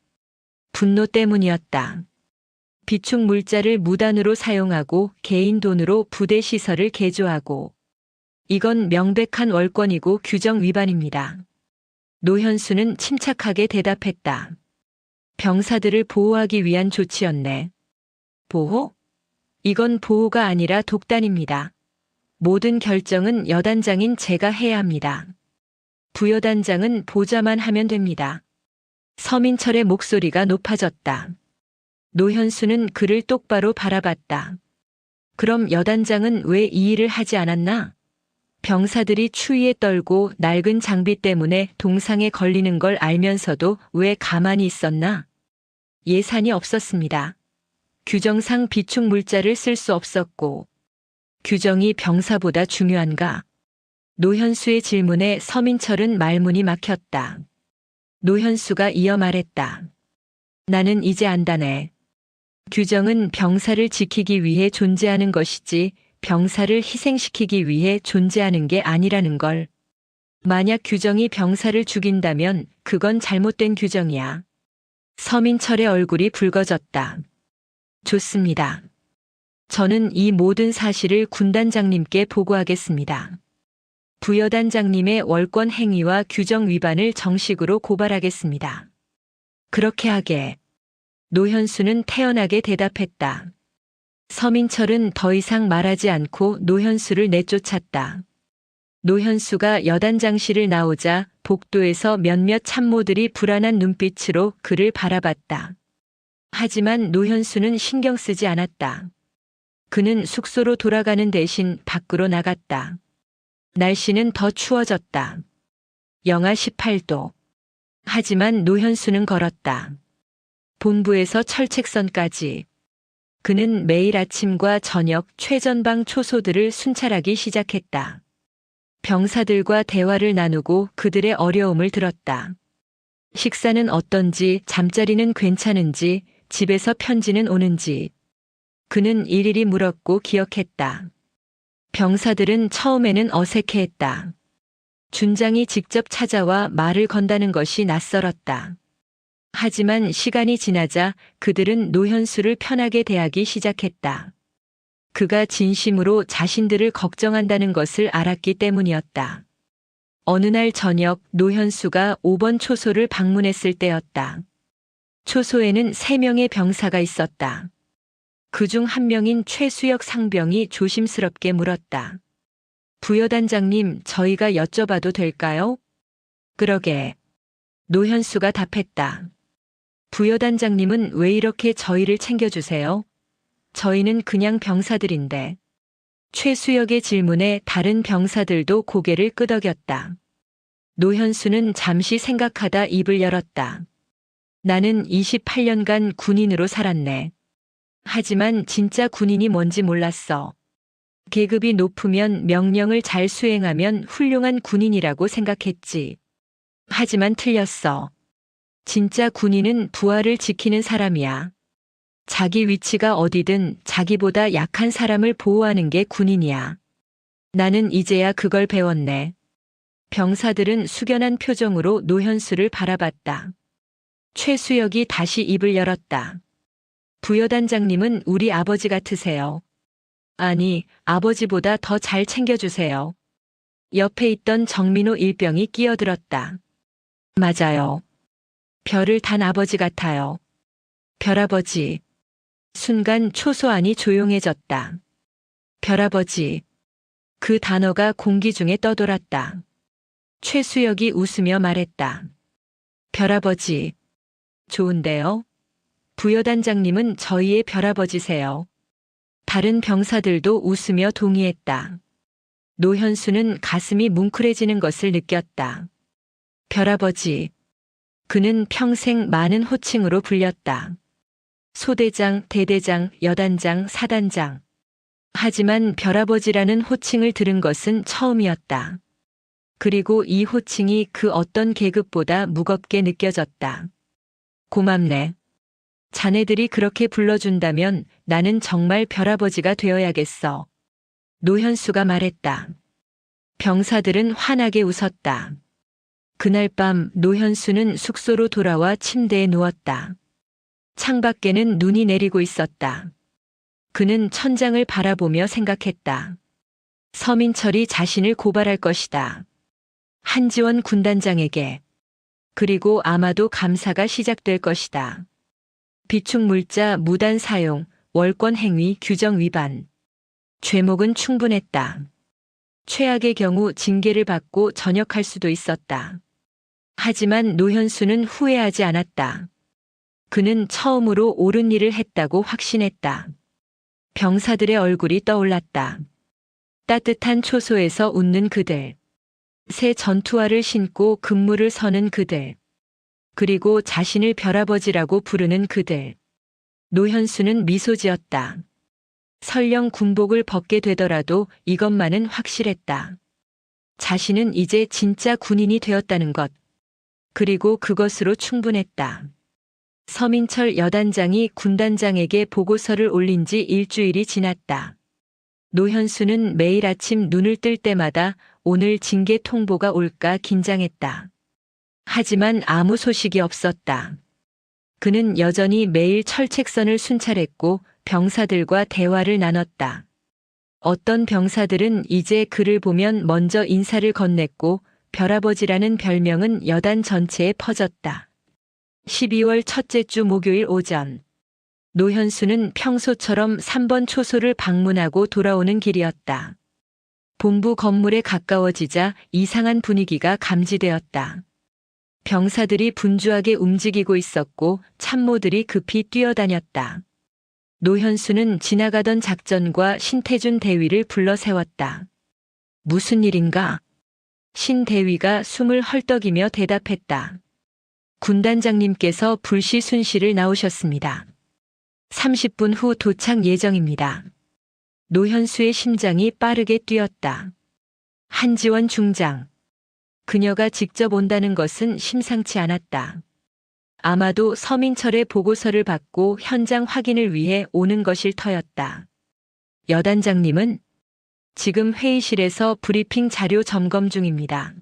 분노 때문이었다. 비축 물자를 무단으로 사용하고 개인 돈으로 부대 시설을 개조하고. 이건 명백한 월권이고 규정 위반입니다. 노현수는 침착하게 대답했다. 병사들을 보호하기 위한 조치였네. 보호? 이건 보호가 아니라 독단입니다. 모든 결정은 여단장인 제가 해야 합니다. 부여단장은 보좌만 하면 됩니다. 서민철의 목소리가 높아졌다. 노현수는 그를 똑바로 바라봤다. 그럼 여단장은 왜 이 일을 하지 않았나? 병사들이 추위에 떨고 낡은 장비 때문에 동상에 걸리는 걸 알면서도 왜 가만히 있었나? 예산이 없었습니다. 규정상 비축 물자를 쓸 수 없었고. 규정이 병사보다 중요한가? 노현수의 질문에 서민철은 말문이 막혔다. 노현수가 이어 말했다. 나는 이제 안다네. 규정은 병사를 지키기 위해 존재하는 것이지 병사를 희생시키기 위해 존재하는 게 아니라는 걸. 만약 규정이 병사를 죽인다면 그건 잘못된 규정이야. 서민철의 얼굴이 붉어졌다. 좋습니다. 저는 이 모든 사실을 군단장님께 보고하겠습니다. 부여단장님의 월권 행위와 규정 위반을 정식으로 고발하겠습니다. 그렇게 하게. 노현수는 태연하게 대답했다. 서민철은 더 이상 말하지 않고 노현수를 내쫓았다. 노현수가 여단장실을 나오자 복도에서 몇몇 참모들이 불안한 눈빛으로 그를 바라봤다. 하지만 노현수는 신경 쓰지 않았다. 그는 숙소로 돌아가는 대신 밖으로 나갔다. 날씨는 더 추워졌다. 영하 18도. 하지만 노현수는 걸었다. 본부에서 철책선까지. 그는 매일 아침과 저녁 최전방 초소들을 순찰하기 시작했다. 병사들과 대화를 나누고 그들의 어려움을 들었다. 식사는 어떤지, 잠자리는 괜찮은지, 집에서 편지는 오는지. 그는 일일이 물었고 기억했다. 병사들은 처음에는 어색해했다. 준장이 직접 찾아와 말을 건다는 것이 낯설었다. 하지만 시간이 지나자 그들은 노현수를 편하게 대하기 시작했다. 그가 진심으로 자신들을 걱정한다는 것을 알았기 때문이었다. 어느 날 저녁 노현수가 5번 초소를 방문했을 때였다. 초소에는 3명의 병사가 있었다. 그중 한 명인 최수혁 상병이 조심스럽게 물었다. 부여단장님, 저희가 여쭤봐도 될까요? 그러게. 노현수가 답했다. 부여단장님은 왜 이렇게 저희를 챙겨주세요? 저희는 그냥 병사들인데. 최수혁의 질문에 다른 병사들도 고개를 끄덕였다. 노현수는 잠시 생각하다 입을 열었다. 나는 28년간 군인으로 살았네. 하지만 진짜 군인이 뭔지 몰랐어. 계급이 높으면 명령을 잘 수행하면 훌륭한 군인이라고 생각했지. 하지만 틀렸어. 진짜 군인은 부하를 지키는 사람이야. 자기 위치가 어디든 자기보다 약한 사람을 보호하는 게 군인이야. 나는 이제야 그걸 배웠네. 병사들은 숙연한 표정으로 노현수를 바라봤다. 최수혁이 다시 입을 열었다. 부여단장님은 우리 아버지 같으세요. 아니, 아버지보다 더 잘 챙겨주세요. 옆에 있던 정민호 일병이 끼어들었다. 맞아요. 별을 단 아버지 같아요. 별아버지. 순간 초소 안이 조용해졌다. 별아버지. 그 단어가 공기 중에 떠돌았다. 최수혁이 웃으며 말했다. 별아버지. 좋은데요? 부여단장님은 저희의 별아버지세요. 다른 병사들도 웃으며 동의했다. 노현수는 가슴이 뭉클해지는 것을 느꼈다. 별아버지. 그는 평생 많은 호칭으로 불렸다. 소대장, 대대장, 여단장, 사단장. 하지만 별아버지라는 호칭을 들은 것은 처음이었다. 그리고 이 호칭이 그 어떤 계급보다 무겁게 느껴졌다. 고맙네. 자네들이 그렇게 불러준다면 나는 정말 별아버지가 되어야겠어. 노현수가 말했다. 병사들은 환하게 웃었다. 그날 밤 노현수는 숙소로 돌아와 침대에 누웠다. 창밖에는 눈이 내리고 있었다. 그는 천장을 바라보며 생각했다. 서민철이 자신을 고발할 것이다. 한지원 군단장에게. 그리고 아마도 감사가 시작될 것이다. 비축물자 무단 사용, 월권 행위 규정 위반. 죄목은 충분했다. 최악의 경우 징계를 받고 전역할 수도 있었다. 하지만 노현수는 후회하지 않았다. 그는 처음으로 옳은 일을 했다고 확신했다. 병사들의 얼굴이 떠올랐다. 따뜻한 초소에서 웃는 그들. 새 전투화를 신고 근무를 서는 그들. 그리고 자신을 별아버지라고 부르는 그들. 노현수는 미소 지었다. 설령 군복을 벗게 되더라도 이것만은 확실했다. 자신은 이제 진짜 군인이 되었다는 것. 그리고 그것으로 충분했다. 서민철 여단장이 군단장에게 보고서를 올린 지 일주일이 지났다. 노현수는 매일 아침 눈을 뜰 때마다 오늘 징계 통보가 올까 긴장했다. 하지만 아무 소식이 없었다. 그는 여전히 매일 철책선을 순찰했고 병사들과 대화를 나눴다. 어떤 병사들은 이제 그를 보면 먼저 인사를 건넸고 별아버지라는 별명은 여단 전체에 퍼졌다. 12월 첫째 주 목요일 오전. 노현수는 평소처럼 3번 초소를 방문하고 돌아오는 길이었다. 본부 건물에 가까워지자 이상한 분위기가 감지되었다. 병사들이 분주하게 움직이고 있었고 참모들이 급히 뛰어다녔다. 노현수는 지나가던 작전과 신태준 대위를 불러 세웠다. 무슨 일인가? 신 대위가 숨을 헐떡이며 대답했다. 군단장님께서 불시 순시를 나오셨습니다. 30분 후 도착 예정입니다. 노현수의 심장이 빠르게 뛰었다. 한지원 중장. 그녀가 직접 온다는 것은 심상치 않았다. 아마도 서민철의 보고서를 받고 현장 확인을 위해 오는 것일 터였다. 여단장님은 지금 회의실에서 브리핑 자료 점검 중입니다.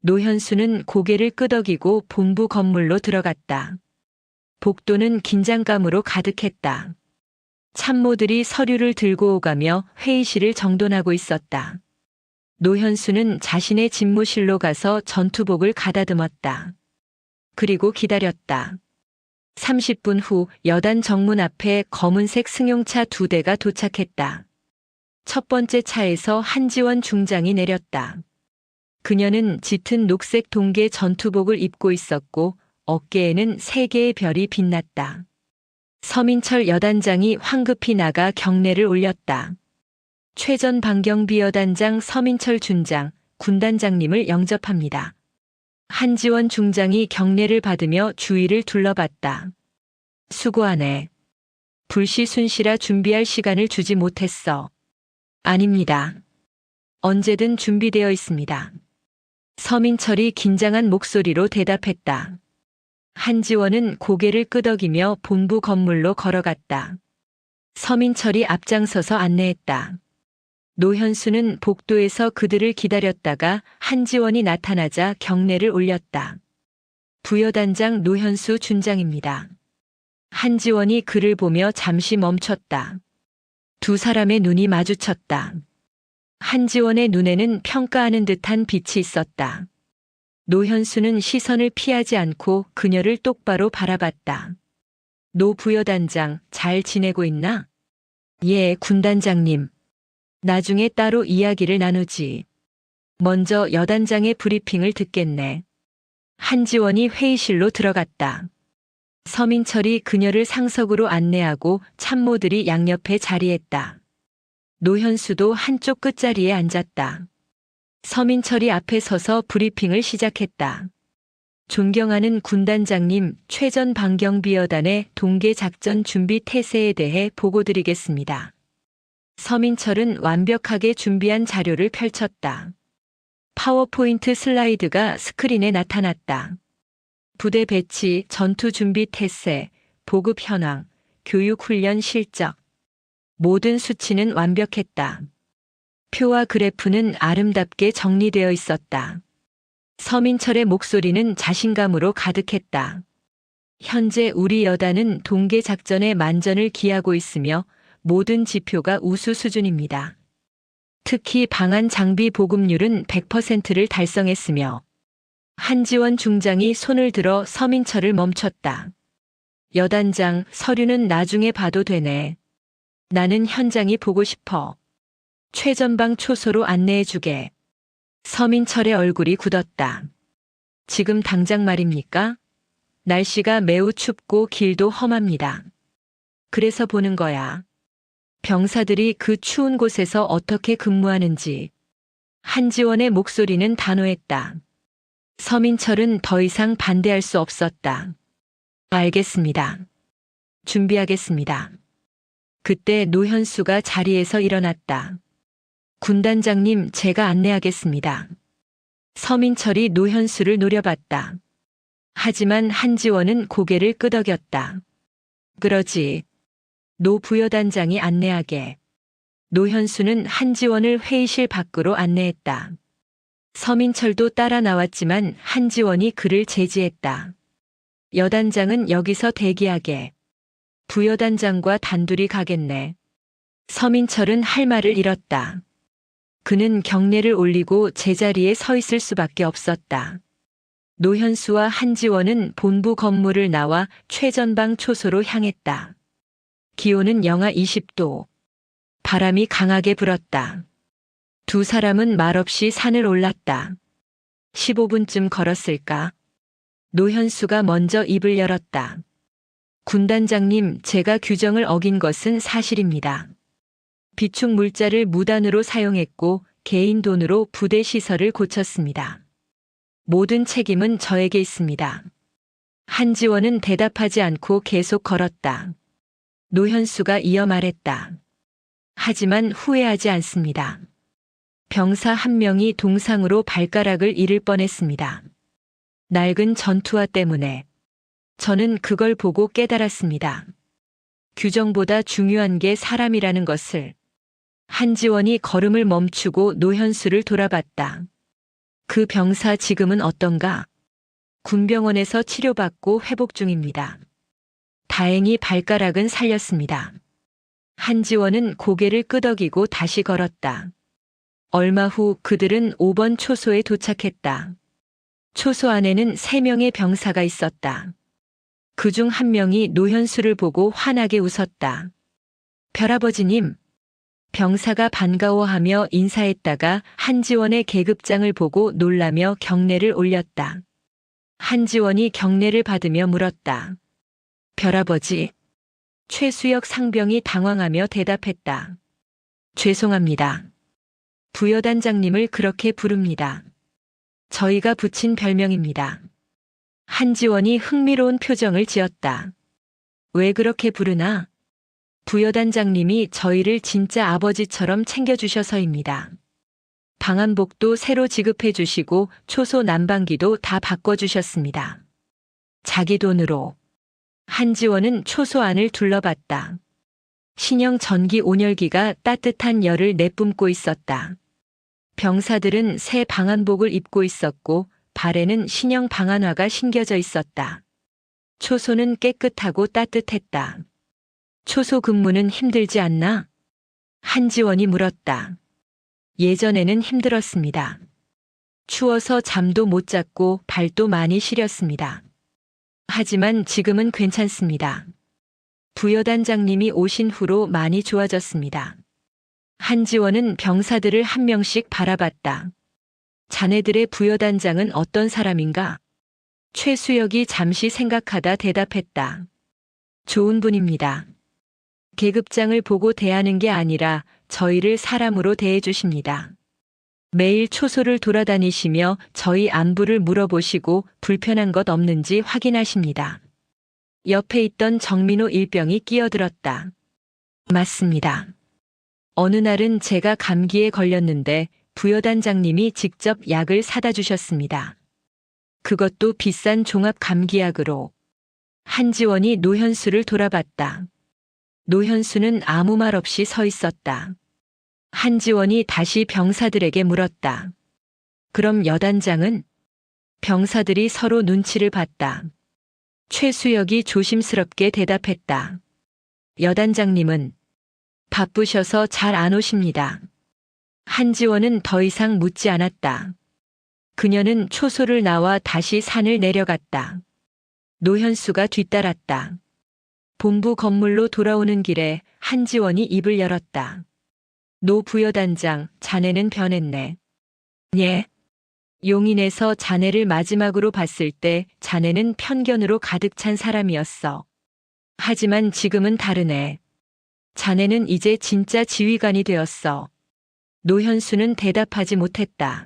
노현수는 고개를 끄덕이고 본부 건물로 들어갔다. 복도는 긴장감으로 가득했다. 참모들이 서류를 들고 오가며 회의실을 정돈하고 있었다. 노현수는 자신의 집무실로 가서 전투복을 가다듬었다. 그리고 기다렸다. 30분 후 여단 정문 앞에 검은색 승용차 2대가 도착했다. 첫 번째 차에서 한지원 중장이 내렸다. 그녀는 짙은 녹색 동계 전투복을 입고 있었고 어깨에는 3개의 별이 빛났다. 서민철 여단장이 황급히 나가 경례를 올렸다. 최전 방경비 여단장 서민철 준장, 군단장님을 영접합니다. 한지원 중장이 경례를 받으며 주위를 둘러봤다. 수고하네. 불시순시라 준비할 시간을 주지 못했어. 아닙니다. 언제든 준비되어 있습니다. 서민철이 긴장한 목소리로 대답했다. 한지원은 고개를 끄덕이며 본부 건물로 걸어갔다. 서민철이 앞장서서 안내했다. 노현수는 복도에서 그들을 기다렸다가 한지원이 나타나자 경례를 올렸다. 부여단장 노현수 준장입니다. 한지원이 그를 보며 잠시 멈췄다. 두 사람의 눈이 마주쳤다. 한지원의 눈에는 평가하는 듯한 빛이 있었다. 노현수는 시선을 피하지 않고 그녀를 똑바로 바라봤다. 노 부여단장, 잘 지내고 있나? 예, 군단장님. 나중에 따로 이야기를 나누지. 먼저 여단장의 브리핑을 듣겠네. 한지원이 회의실로 들어갔다. 서민철이 그녀를 상석으로 안내하고 참모들이 양옆에 자리했다. 노현수도 한쪽 끝자리에 앉았다. 서민철이 앞에 서서 브리핑을 시작했다. 존경하는 군단장님, 최전 방경비여단의 동계 작전 준비 태세에 대해 보고드리겠습니다. 서민철은 완벽하게 준비한 자료를 펼쳤다. 파워포인트 슬라이드가 스크린에 나타났다. 부대 배치, 전투 준비 태세, 보급 현황, 교육 훈련 실적. 모든 수치는 완벽했다. 표와 그래프는 아름답게 정리되어 있었다. 서민철의 목소리는 자신감으로 가득했다. 현재 우리 여단은 동계 작전에 만전을 기하고 있으며 모든 지표가 우수 수준입니다. 특히 방한 장비 보급률은 100%를 달성했으며 한지원 중장이 손을 들어 서민철을 멈췄다. 여단장, 서류는 나중에 봐도 되네. 나는 현장이 보고 싶어. 최전방 초소로 안내해주게. 서민철의 얼굴이 굳었다. 지금 당장 말입니까? 날씨가 매우 춥고 길도 험합니다. 그래서 보는 거야. 병사들이 그 추운 곳에서 어떻게 근무하는지. 한지원의 목소리는 단호했다. 서민철은 더 이상 반대할 수 없었다. 알겠습니다. 준비하겠습니다. 그때 노현수가 자리에서 일어났다. 군단장님, 제가 안내하겠습니다. 서민철이 노현수를 노려봤다. 하지만 한지원은 고개를 끄덕였다. 그러지. 노 부여단장이 안내하게. 노현수는 한지원을 회의실 밖으로 안내했다. 서민철도 따라 나왔지만 한지원이 그를 제지했다. 여단장은 여기서 대기하게. 부여단장과 단둘이 가겠네. 서민철은 할 말을 잃었다. 그는 경례를 올리고 제자리에 서 있을 수밖에 없었다. 노현수와 한지원은 본부 건물을 나와 최전방 초소로 향했다. 기온은 영하 20도. 바람이 강하게 불었다. 두 사람은 말없이 산을 올랐다. 15분쯤 걸었을까? 노현수가 먼저 입을 열었다. 군단장님, 제가 규정을 어긴 것은 사실입니다. 비축 물자를 무단으로 사용했고 개인 돈으로 부대 시설을 고쳤습니다. 모든 책임은 저에게 있습니다. 한지원은 대답하지 않고 계속 걸었다. 노현수가 이어 말했다. 하지만 후회하지 않습니다. 병사 한 명이 동상으로 발가락을 잃을 뻔했습니다. 낡은 전투화 때문에. 저는 그걸 보고 깨달았습니다. 규정보다 중요한 게 사람이라는 것을. 한지원이 걸음을 멈추고 노현수를 돌아봤다. 그 병사 지금은 어떤가? 군병원에서 치료받고 회복 중입니다. 다행히 발가락은 살렸습니다. 한지원은 고개를 끄덕이고 다시 걸었다. 얼마 후 그들은 5번 초소에 도착했다. 초소 안에는 3명의 병사가 있었다. 그중 한 명이 노현수를 보고 환하게 웃었다. 별아버지님. 병사가 반가워하며 인사했다가 한지원의 계급장을 보고 놀라며 경례를 올렸다. 한지원이 경례를 받으며 물었다. 별아버지. 최수역 상병이 당황하며 대답했다. 죄송합니다. 부여단장님을 그렇게 부릅니다. 저희가 붙인 별명입니다. 한지원이 흥미로운 표정을 지었다. 왜 그렇게 부르나? 부여단장님이 저희를 진짜 아버지처럼 챙겨주셔서입니다. 방한복도 새로 지급해 주시고 초소 난방기도 다 바꿔주셨습니다. 자기 돈으로. 한지원은 초소 안을 둘러봤다. 신형 전기 온열기가 따뜻한 열을 내뿜고 있었다. 병사들은 새 방한복을 입고 있었고 발에는 신형 방한화가 신겨져 있었다. 초소는 깨끗하고 따뜻했다. 초소 근무는 힘들지 않나? 한지원이 물었다. 예전에는 힘들었습니다. 추워서 잠도 못 잤고 발도 많이 시렸습니다. 하지만 지금은 괜찮습니다. 부여단장님이 오신 후로 많이 좋아졌습니다. 한지원은 병사들을 한 명씩 바라봤다. 자네들의 부여단장은 어떤 사람인가? 최수역이 잠시 생각하다 대답했다. 좋은 분입니다. 계급장을 보고 대하는 게 아니라 저희를 사람으로 대해주십니다. 매일 초소를 돌아다니시며 저희 안부를 물어보시고 불편한 것 없는지 확인하십니다. 옆에 있던 정민호 일병이 끼어들었다. 맞습니다. 어느 날은 제가 감기에 걸렸는데 부여단장님이 직접 약을 사다 주셨습니다. 그것도 비싼 종합 감기약으로. 한지원이 노현수를 돌아봤다. 노현수는 아무 말 없이 서 있었다. 한지원이 다시 병사들에게 물었다. 그럼 여단장은? 병사들이 서로 눈치를 봤다. 최수역이 조심스럽게 대답했다. 여단장님은 바쁘셔서 잘 안 오십니다. 한지원은 더 이상 묻지 않았다. 그녀는 초소를 나와 다시 산을 내려갔다. 노현수가 뒤따랐다. 본부 건물로 돌아오는 길에 한지원이 입을 열었다. 노 부여단장, 자네는 변했네. 예. 용인에서 자네를 마지막으로 봤을 때 자네는 편견으로 가득 찬 사람이었어. 하지만 지금은 다르네. 자네는 이제 진짜 지휘관이 되었어. 노현수는 대답하지 못했다.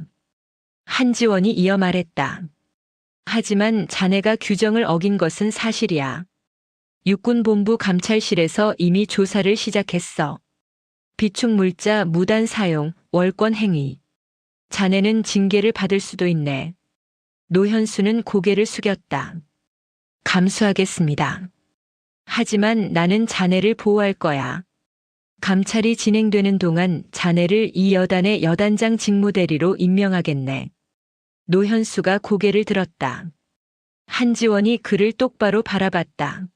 한지원이 이어 말했다. 하지만 자네가 규정을 어긴 것은 사실이야. 육군본부 감찰실에서 이미 조사를 시작했어. 비축물자 무단 사용, 월권 행위. 자네는 징계를 받을 수도 있네. 노현수는 고개를 숙였다. 감수하겠습니다. 하지만 나는 자네를 보호할 거야. 감찰이 진행되는 동안 자네를 이 여단의 여단장 직무대리로 임명하겠네. 노현수가 고개를 들었다. 한지원이 그를 똑바로 바라봤다.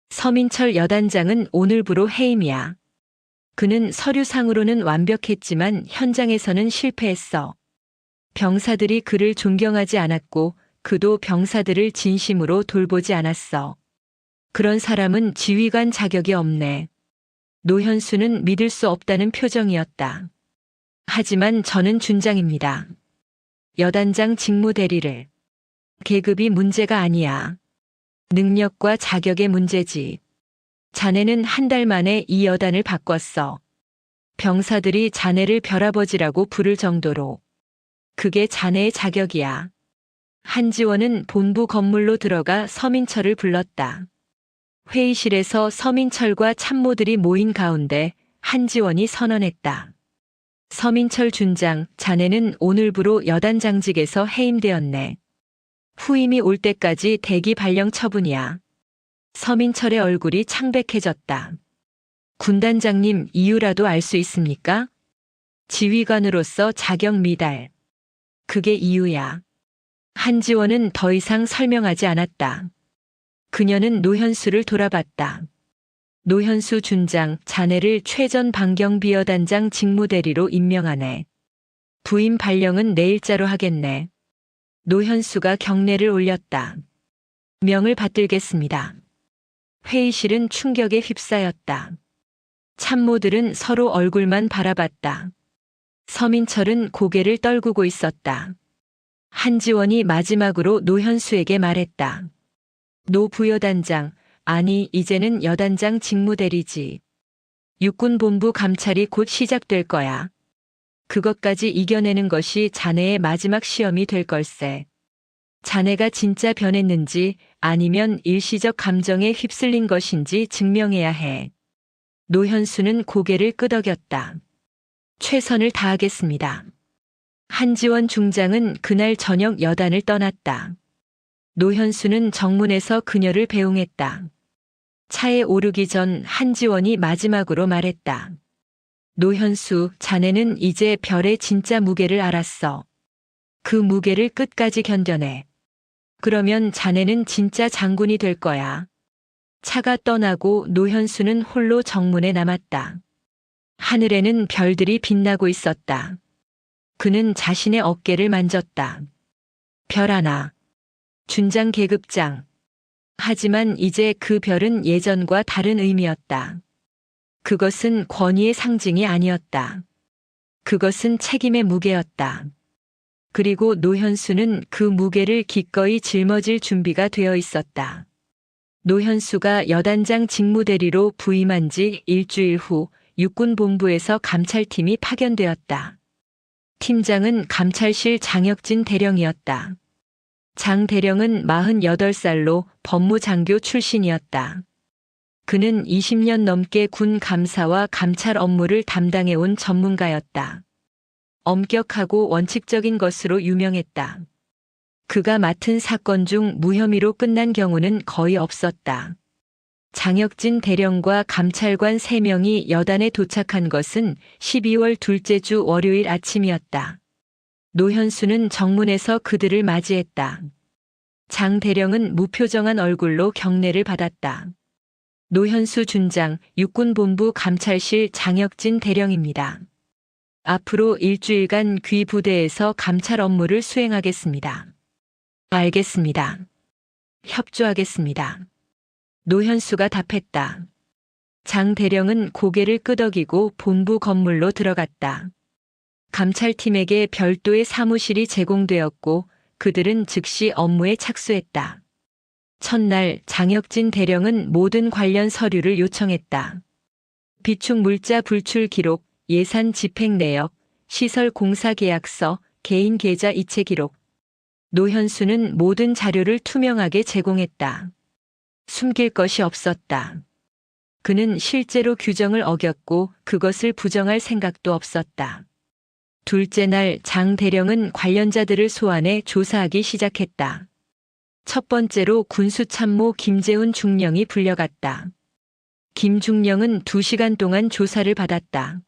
서민철 여단장은 오늘부로 해임이야. 그는 서류상으로는 완벽했지만 현장에서는 실패했어. 병사들이 그를 존경하지 않았고 그도 병사들을 진심으로 돌보지 않았어. 그런 사람은 지휘관 자격이 없네. 노현수는 믿을 수 없다는 표정이었다. 하지만 저는 준장입니다. 여단장 직무대리를. 계급이 문제가 아니야. 능력과 자격의 문제지. 자네는 한 달 만에 이 여단을 바꿨어. 병사들이 자네를 별아버지라고 부를 정도로. 그게 자네의 자격이야. 한지원은 본부 건물로 들어가 서민철을 불렀다. 회의실에서 서민철과 참모들이 모인 가운데 한지원이 선언했다. 서민철 준장, 자네는 오늘부로 여단장직에서 해임되었네. 후임이 올 때까지 대기 발령 처분이야. 서민철의 얼굴이 창백해졌다. 군단장님, 이유라도 알 수 있습니까? 지휘관으로서 자격 미달. 그게 이유야. 한지원은 더 이상 설명하지 않았다. 그녀는 노현수를 돌아봤다. 노현수 준장, 자네를 최전 방경비여단장 직무대리로 임명하네. 부임 발령은 내일자로 하겠네. 노현수가 경례를 올렸다. 명을 받들겠습니다. 회의실은 충격에 휩싸였다. 참모들은 서로 얼굴만 바라봤다. 서민철은 고개를 떨구고 있었다. 한지원이 마지막으로 노현수에게 말했다. 노 부여단장, 아니 이제는 여단장 직무대리지. 육군본부 감찰이 곧 시작될 거야. 그것까지 이겨내는 것이 자네의 마지막 시험이 될 걸세. 자네가 진짜 변했는지 아니면 일시적 감정에 휩쓸린 것인지 증명해야 해. 노현수는 고개를 끄덕였다. 최선을 다하겠습니다. 한지원 중장은 그날 저녁 여단을 떠났다. 노현수는 정문에서 그녀를 배웅했다. 차에 오르기 전 한지원이 마지막으로 말했다. 노현수, 자네는 이제 별의 진짜 무게를 알았어. 그 무게를 끝까지 견뎌내. 그러면 자네는 진짜 장군이 될 거야. 차가 떠나고 노현수는 홀로 정문에 남았다. 하늘에는 별들이 빛나고 있었다. 그는 자신의 어깨를 만졌다. 별 하나. 준장 계급장. 하지만 이제 그 별은 예전과 다른 의미였다. 그것은 권위의 상징이 아니었다. 그것은 책임의 무게였다. 그리고 노현수는 그 무게를 기꺼이 짊어질 준비가 되어 있었다. 노현수가 여단장 직무대리로 부임한 지 일주일 후 육군본부에서 감찰팀이 파견되었다. 팀장은 감찰실 장혁진 대령이었다. 장 대령은 48살로 법무장교 출신이었다. 그는 20년 넘게 군 감사와 감찰 업무를 담당해온 전문가였다. 엄격하고 원칙적인 것으로 유명했다. 그가 맡은 사건 중 무혐의로 끝난 경우는 거의 없었다. 장혁진 대령과 감찰관 3명이 여단에 도착한 것은 12월 둘째 주 월요일 아침이었다. 노현수는 정문에서 그들을 맞이했다. 장 대령은 무표정한 얼굴로 경례를 받았다. 노현수 준장, 육군본부 감찰실 장혁진 대령입니다. 앞으로 일주일간 귀 부대에서 감찰 업무를 수행하겠습니다. 알겠습니다. 협조하겠습니다. 노현수가 답했다. 장 대령은 고개를 끄덕이고 본부 건물로 들어갔다. 감찰팀에게 별도의 사무실이 제공되었고 그들은 즉시 업무에 착수했다. 첫날 장혁진 대령은 모든 관련 서류를 요청했다. 비축 물자 불출 기록, 예산 집행 내역, 시설 공사 계약서, 개인 계좌 이체 기록. 노현수는 모든 자료를 투명하게 제공했다. 숨길 것이 없었다. 그는 실제로 규정을 어겼고 그것을 부정할 생각도 없었다. 둘째 날 장 대령은 관련자들을 소환해 조사하기 시작했다. 첫 번째로 군수참모 김재훈 중령이 불려갔다. 김 중령은 2시간 동안 조사를 받았다.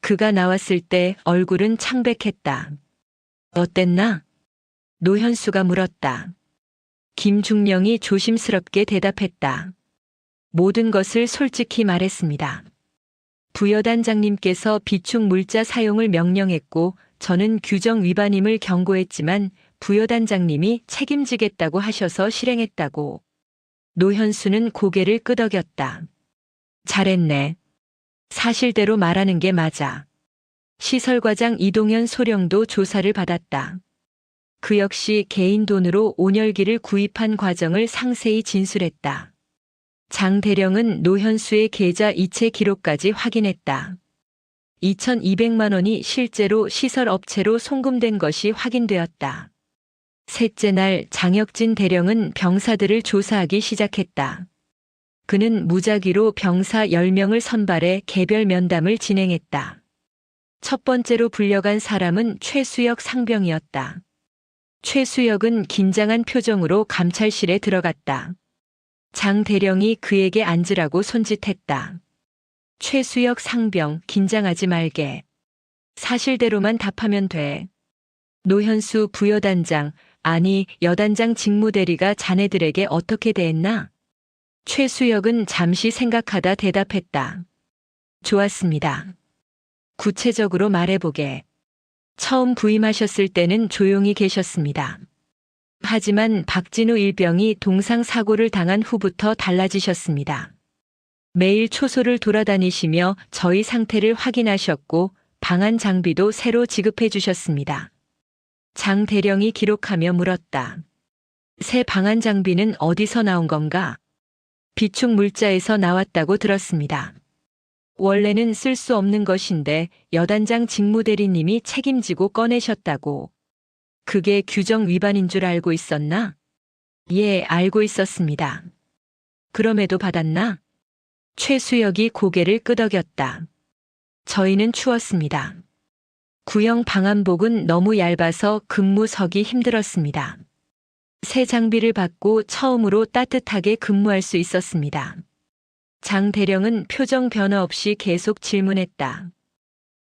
그가 나왔을 때 얼굴은 창백했다. 어땠나? 노현수가 물었다. 김 중령이 조심스럽게 대답했다. 모든 것을 솔직히 말했습니다. 부여단장님께서 비축 물자 사용을 명령했고 저는 규정 위반임을 경고했지만 부여단장님이 책임지겠다고 하셔서 실행했다고. 노현수는 고개를 끄덕였다. 잘했네. 사실대로 말하는 게 맞아. 시설과장 이동현 소령도 조사를 받았다. 그 역시 개인 돈으로 온열기를 구입한 과정을 상세히 진술했다. 장 대령은 노현수의 계좌 이체 기록까지 확인했다. 2,200만 원이 실제로 시설업체로 송금된 것이 확인되었다. 셋째 날 장혁진 대령은 병사들을 조사하기 시작했다. 그는 무작위로 병사 10명을 선발해 개별 면담을 진행했다. 첫 번째로 불려간 사람은 최수혁 상병이었다. 최수혁은 긴장한 표정으로 감찰실에 들어갔다. 장 대령이 그에게 앉으라고 손짓했다. 최수혁 상병, 긴장하지 말게. 사실대로만 답하면 돼. 노현수 부여단장, 아니 여단장 직무대리가 자네들에게 어떻게 대했나? 최수혁은 잠시 생각하다 대답했다. 좋았습니다. 구체적으로 말해보게. 처음 부임하셨을 때는 조용히 계셨습니다. 하지만 박진우 일병이 동상 사고를 당한 후부터 달라지셨습니다. 매일 초소를 돌아다니시며 저희 상태를 확인하셨고 방한 장비도 새로 지급해 주셨습니다. 장 대령이 기록하며 물었다. 새 방한 장비는 어디서 나온 건가? 비축 물자에서 나왔다고 들었습니다. 원래는 쓸 수 없는 것인데 여단장 직무대리님이 책임지고 꺼내셨다고. 그게 규정 위반인 줄 알고 있었나? 예, 알고 있었습니다. 그럼에도 받았나? 최수혁이 고개를 끄덕였다. 저희는 추웠습니다. 구형 방한복은 너무 얇아서 근무서기 힘들었습니다. 새 장비를 받고 처음으로 따뜻하게 근무할 수 있었습니다. 장 대령은 표정 변화 없이 계속 질문했다.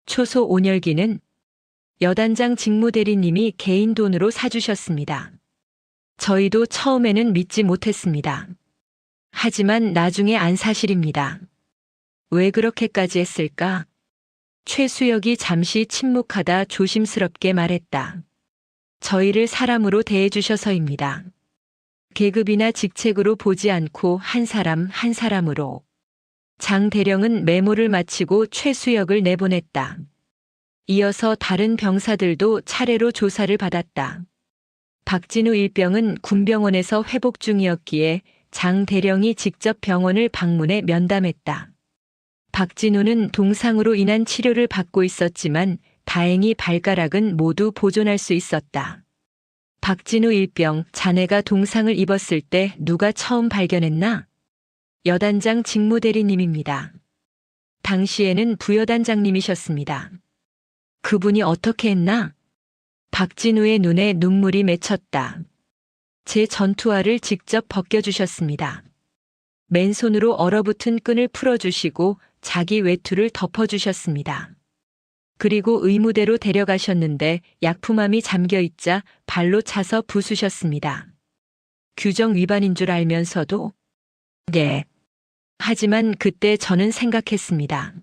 초소 온열기는 여단장 직무대리님이 개인 돈으로 사주셨습니다. 저희도 처음에는 믿지 못했습니다. 하지만 나중에 안 사실입니다. 왜 그렇게까지 했을까? 최수혁이 잠시 침묵하다 조심스럽게 말했다. 저희를 사람으로 대해주셔서입니다. 계급이나 직책으로 보지 않고 한 사람 한 사람으로. 장 대령은 메모를 마치고 최수혁을 내보냈다. 이어서 다른 병사들도 차례로 조사를 받았다. 박진우 일병은 군병원에서 회복 중이었기에 장 대령이 직접 병원을 방문해 면담했다. 박진우는 동상으로 인한 치료를 받고 있었지만 다행히 발가락은 모두 보존할 수 있었다. 박진우 일병, 자네가 동상을 입었을 때 누가 처음 발견했나? 여단장 직무대리님입니다. 당시에는 부여단장님이셨습니다. 그분이 어떻게 했나? 박진우의 눈에 눈물이 맺혔다. 제 전투화를 직접 벗겨주셨습니다. 맨손으로 얼어붙은 끈을 풀어주시고 자기 외투를 덮어주셨습니다. 그리고 의무대로 데려가셨는데 약품함이 잠겨있자 발로 차서 부수셨습니다. 규정 위반인 줄 알면서도? 네. 하지만 그때 저는 생각했습니다.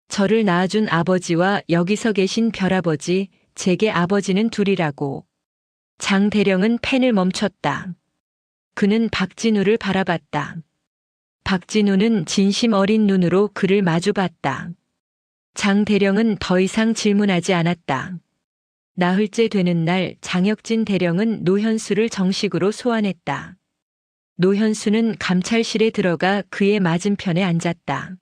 저를 낳아준 아버지와 여기서 계신 별아버지, 제게 아버지는 둘이라고. 장 대령은 펜을 멈췄다. 그는 박진우를 바라봤다. 박진우는 진심 어린 눈으로 그를 마주봤다. 장 대령은 더 이상 질문하지 않았다. 나흘째 되는 날 장혁진 대령은 노현수를 정식으로 소환했다. 노현수는 감찰실에 들어가 그의 맞은편에 앉았다.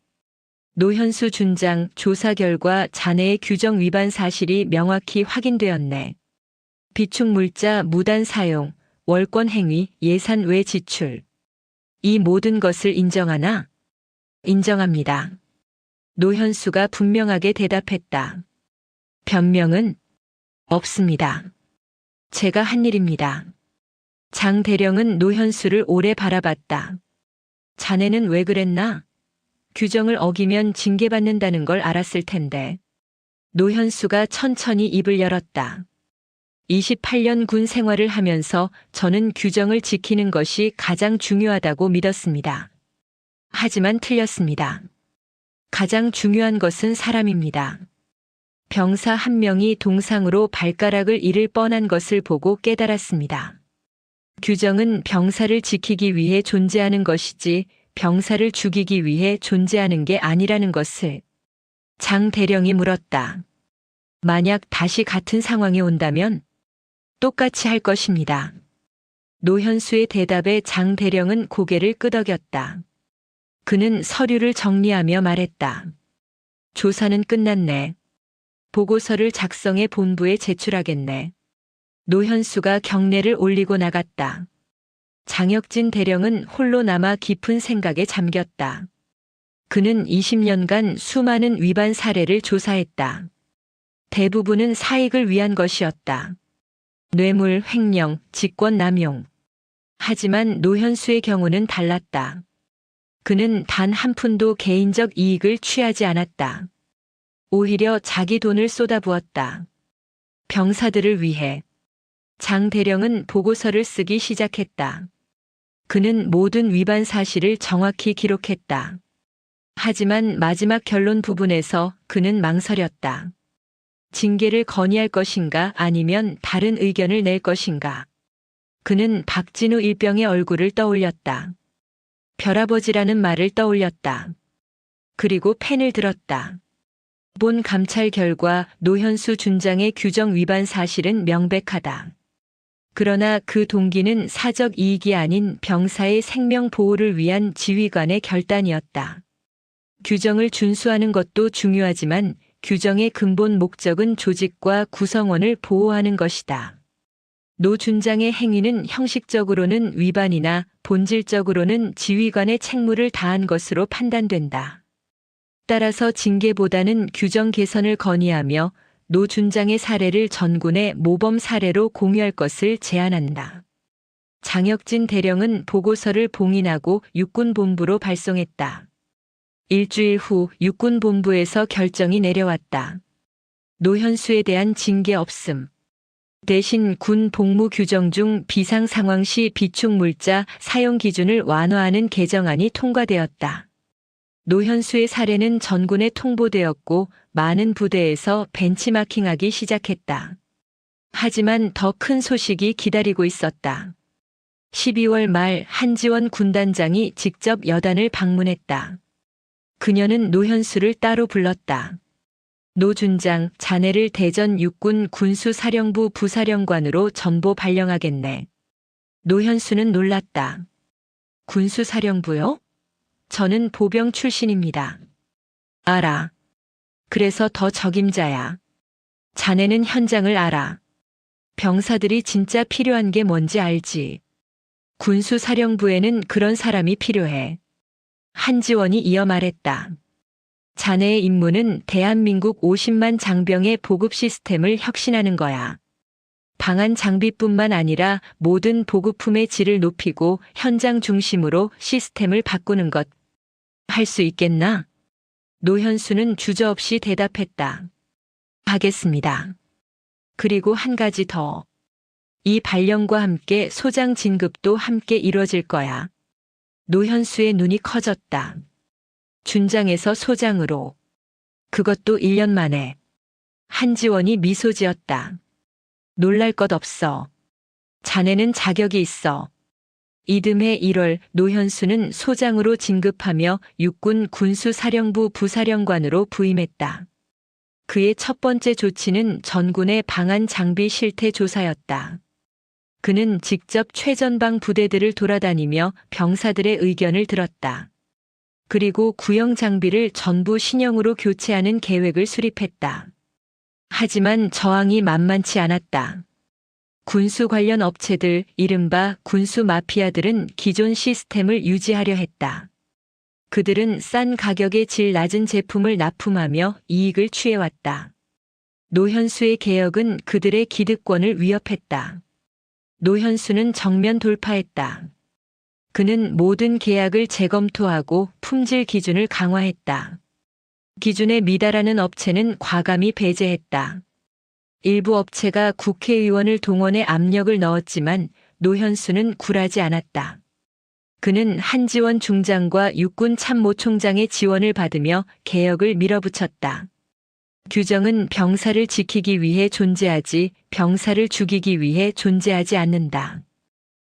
노현수 준장, 조사 결과 자네의 규정 위반 사실이 명확히 확인되었네. 비축 물자 무단 사용, 월권 행위, 예산 외 지출. 이 모든 것을 인정하나? 인정합니다. 노현수가 분명하게 대답했다. 변명은? 없습니다. 제가 한 일입니다. 장 대령은 노현수를 오래 바라봤다. 자네는 왜 그랬나? 규정을 어기면 징계받는다는 걸 알았을 텐데. 노현수가 천천히 입을 열었다. 28년 군 생활을 하면서 저는 규정을 지키는 것이 가장 중요하다고 믿었습니다. 하지만 틀렸습니다. 가장 중요한 것은 사람입니다. 병사 한 명이 동상으로 발가락을 잃을 뻔한 것을 보고 깨달았습니다. 규정은 병사를 지키기 위해 존재하는 것이지 병사를 죽이기 위해 존재하는 게 아니라는 것을. 장 대령이 물었다. 만약 다시 같은 상황이 온다면? 똑같이 할 것입니다. 노현수의 대답에 장 대령은 고개를 끄덕였다. 그는 서류를 정리하며 말했다. 조사는 끝났네. 보고서를 작성해 본부에 제출하겠네. 노현수가 경례를 올리고 나갔다. 장혁진 대령은 홀로 남아 깊은 생각에 잠겼다. 그는 20년간 수많은 위반 사례를 조사했다. 대부분은 사익을 위한 것이었다. 뇌물, 횡령, 직권 남용. 하지만 노현수의 경우는 달랐다. 그는 단 한 푼도 개인적 이익을 취하지 않았다. 오히려 자기 돈을 쏟아부었다. 병사들을 위해. 장 대령은 보고서를 쓰기 시작했다. 그는 모든 위반 사실을 정확히 기록했다. 하지만 마지막 결론 부분에서 그는 망설였다. 징계를 건의할 것인가 아니면 다른 의견을 낼 것인가. 그는 박진우 일병의 얼굴을 떠올렸다. 별아버지라는 말을 떠올렸다. 그리고 펜을 들었다. 본 감찰 결과 노현수 준장의 규정 위반 사실은 명백하다. 그러나 그 동기는 사적 이익이 아닌 병사의 생명 보호를 위한 지휘관의 결단이었다. 규정을 준수하는 것도 중요하지만 규정의 근본 목적은 조직과 구성원을 보호하는 것이다. 노 준장의 행위는 형식적으로는 위반이나 본질적으로는 지휘관의 책무를 다한 것으로 판단된다. 따라서 징계보다는 규정 개선을 건의하며 노 준장의 사례를 전군의 모범 사례로 공유할 것을 제안한다. 장혁진 대령은 보고서를 봉인하고 육군본부로 발송했다. 일주일 후 육군본부에서 결정이 내려왔다. 노현수에 대한 징계 없음. 대신 군 복무 규정 중 비상 상황 시 비축 물자 사용 기준을 완화하는 개정안이 통과되었다. 노현수의 사례는 전군에 통보되었고 많은 부대에서 벤치마킹하기 시작했다. 하지만 더 큰 소식이 기다리고 있었다. 12월 말 한지원 군단장이 직접 여단을 방문했다. 그녀는 노현수를 따로 불렀다. 노 준장, 자네를 대전 육군 군수사령부 부사령관으로 전보 발령하겠네. 노현수는 놀랐다. 군수사령부요? 저는 보병 출신입니다. 알아. 그래서 더 적임자야. 자네는 현장을 알아. 병사들이 진짜 필요한 게 뭔지 알지. 군수사령부에는 그런 사람이 필요해. 한지원이 이어 말했다. 자네의 임무는 대한민국 50만 장병의 보급 시스템을 혁신하는 거야. 방한 장비뿐만 아니라 모든 보급품의 질을 높이고 현장 중심으로 시스템을 바꾸는 것. 할 수 있겠나? 노현수는 주저없이 대답했다. 하겠습니다. 그리고 한 가지 더. 이 발령과 함께 소장 진급도 함께 이뤄질 거야. 노현수의 눈이 커졌다. 준장에서 소장으로. 그것도 1년 만에. 한지원이 미소 지었다. 놀랄 것 없어. 자네는 자격이 있어. 이듬해 1월 노현수는 소장으로 진급하며 육군 군수사령부 부사령관으로 부임했다. 그의 첫 번째 조치는 전군의 방한 장비 실태 조사였다. 그는 직접 최전방 부대들을 돌아다니며 병사들의 의견을 들었다. 그리고 구형 장비를 전부 신형으로 교체하는 계획을 수립했다. 하지만 저항이 만만치 않았다. 군수 관련 업체들, 이른바 군수 마피아들은 기존 시스템을 유지하려 했다. 그들은 싼 가격에 질 낮은 제품을 납품하며 이익을 취해왔다. 노현수의 개혁은 그들의 기득권을 위협했다. 노현수는 정면 돌파했다. 그는 모든 계약을 재검토하고 품질 기준을 강화했다. 기준에 미달하는 업체는 과감히 배제했다. 일부 업체가 국회의원을 동원해 압력을 넣었지만 노현수는 굴하지 않았다. 그는 한지원 중장과 육군 참모총장의 지원을 받으며 개혁을 밀어붙였다. 규정은 병사를 지키기 위해 존재하지 병사를 죽이기 위해 존재하지 않는다.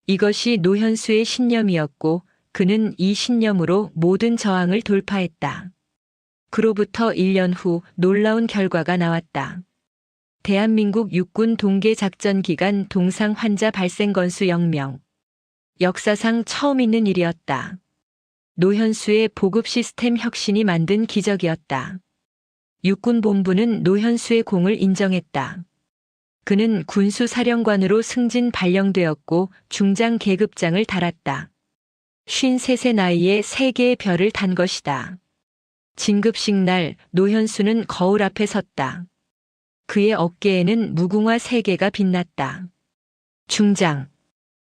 이것이 노현수의 신념이었고 그는 이 신념으로 모든 저항을 돌파했다. 그로부터 1년 후 놀라운 결과가 나왔다. 대한민국 육군 동계 작전 기간 동상 환자 발생 건수 0명. 역사상 처음 있는 일이었다. 노현수의 보급 시스템 혁신이 만든 기적이었다. 육군본부는 노현수의 공을 인정했다. 그는 군수사령관으로 승진 발령되었고 중장 계급장을 달았다. 53세 나이에 3개의 별을 단 것이다. 진급식 날 노현수는 거울 앞에 섰다. 그의 어깨에는 무궁화 3개가 빛났다. 중장.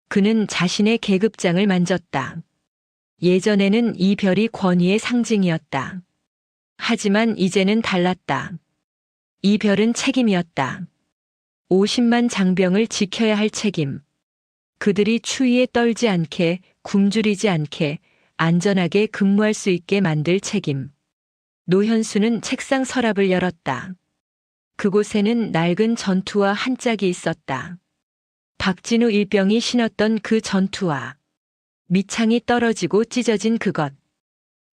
그는 자신의 계급장을 만졌다. 예전에는 이 별이 권위의 상징이었다. 하지만 이제는 달랐다. 이 별은 책임이었다. 50만 장병을 지켜야 할 책임. 그들이 추위에 떨지 않게, 굶주리지 않게, 안전하게 근무할 수 있게 만들 책임. 노현수는 책상 서랍을 열었다. 그곳에는 낡은 전투화 한 짝이 있었다. 박진우 일병이 신었던 그 전투화. 밑창이 떨어지고 찢어진 그것.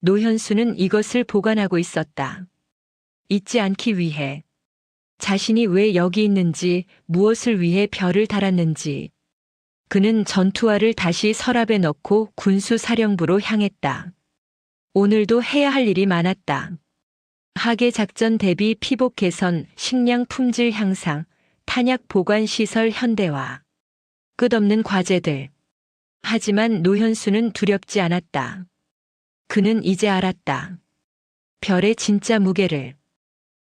노현수는 이것을 보관하고 있었다. 잊지 않기 위해. 자신이 왜 여기 있는지, 무엇을 위해 별을 달았는지. 그는 전투화를 다시 서랍에 넣고 군수사령부로 향했다. 오늘도 해야 할 일이 많았다. 하계 작전 대비 피복 개선, 식량 품질 향상, 탄약 보관 시설 현대화. 끝없는 과제들. 하지만 노현수는 두렵지 않았다. 그는 이제 알았다. 별의 진짜 무게를.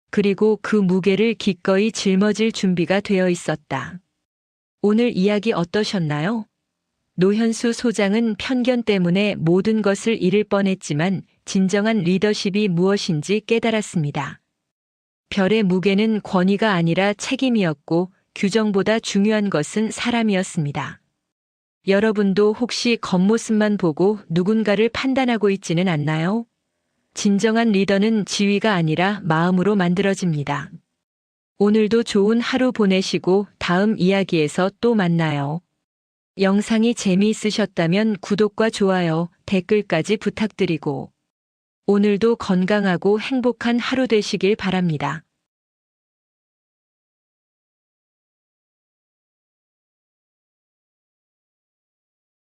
그리고 그 무게를 기꺼이 짊어질 준비가 되어 있었다. 오늘 이야기 어떠셨나요? 노현수 소장은 편견 때문에 모든 것을 잃을 뻔했지만 진정한 리더십이 무엇인지 깨달았습니다. 별의 무게는 권위가 아니라 책임이었고 규정보다 중요한 것은 사람이었습니다. 여러분도 혹시 겉모습만 보고 누군가를 판단하고 있지는 않나요? 진정한 리더는 지위가 아니라 마음으로 만들어집니다. 오늘도 좋은 하루 보내시고 다음 이야기에서 또 만나요. 영상이 재미있으셨다면 구독과 좋아요, 댓글까지 부탁드리고 오늘도 건강하고 행복한 하루 되시길 바랍니다.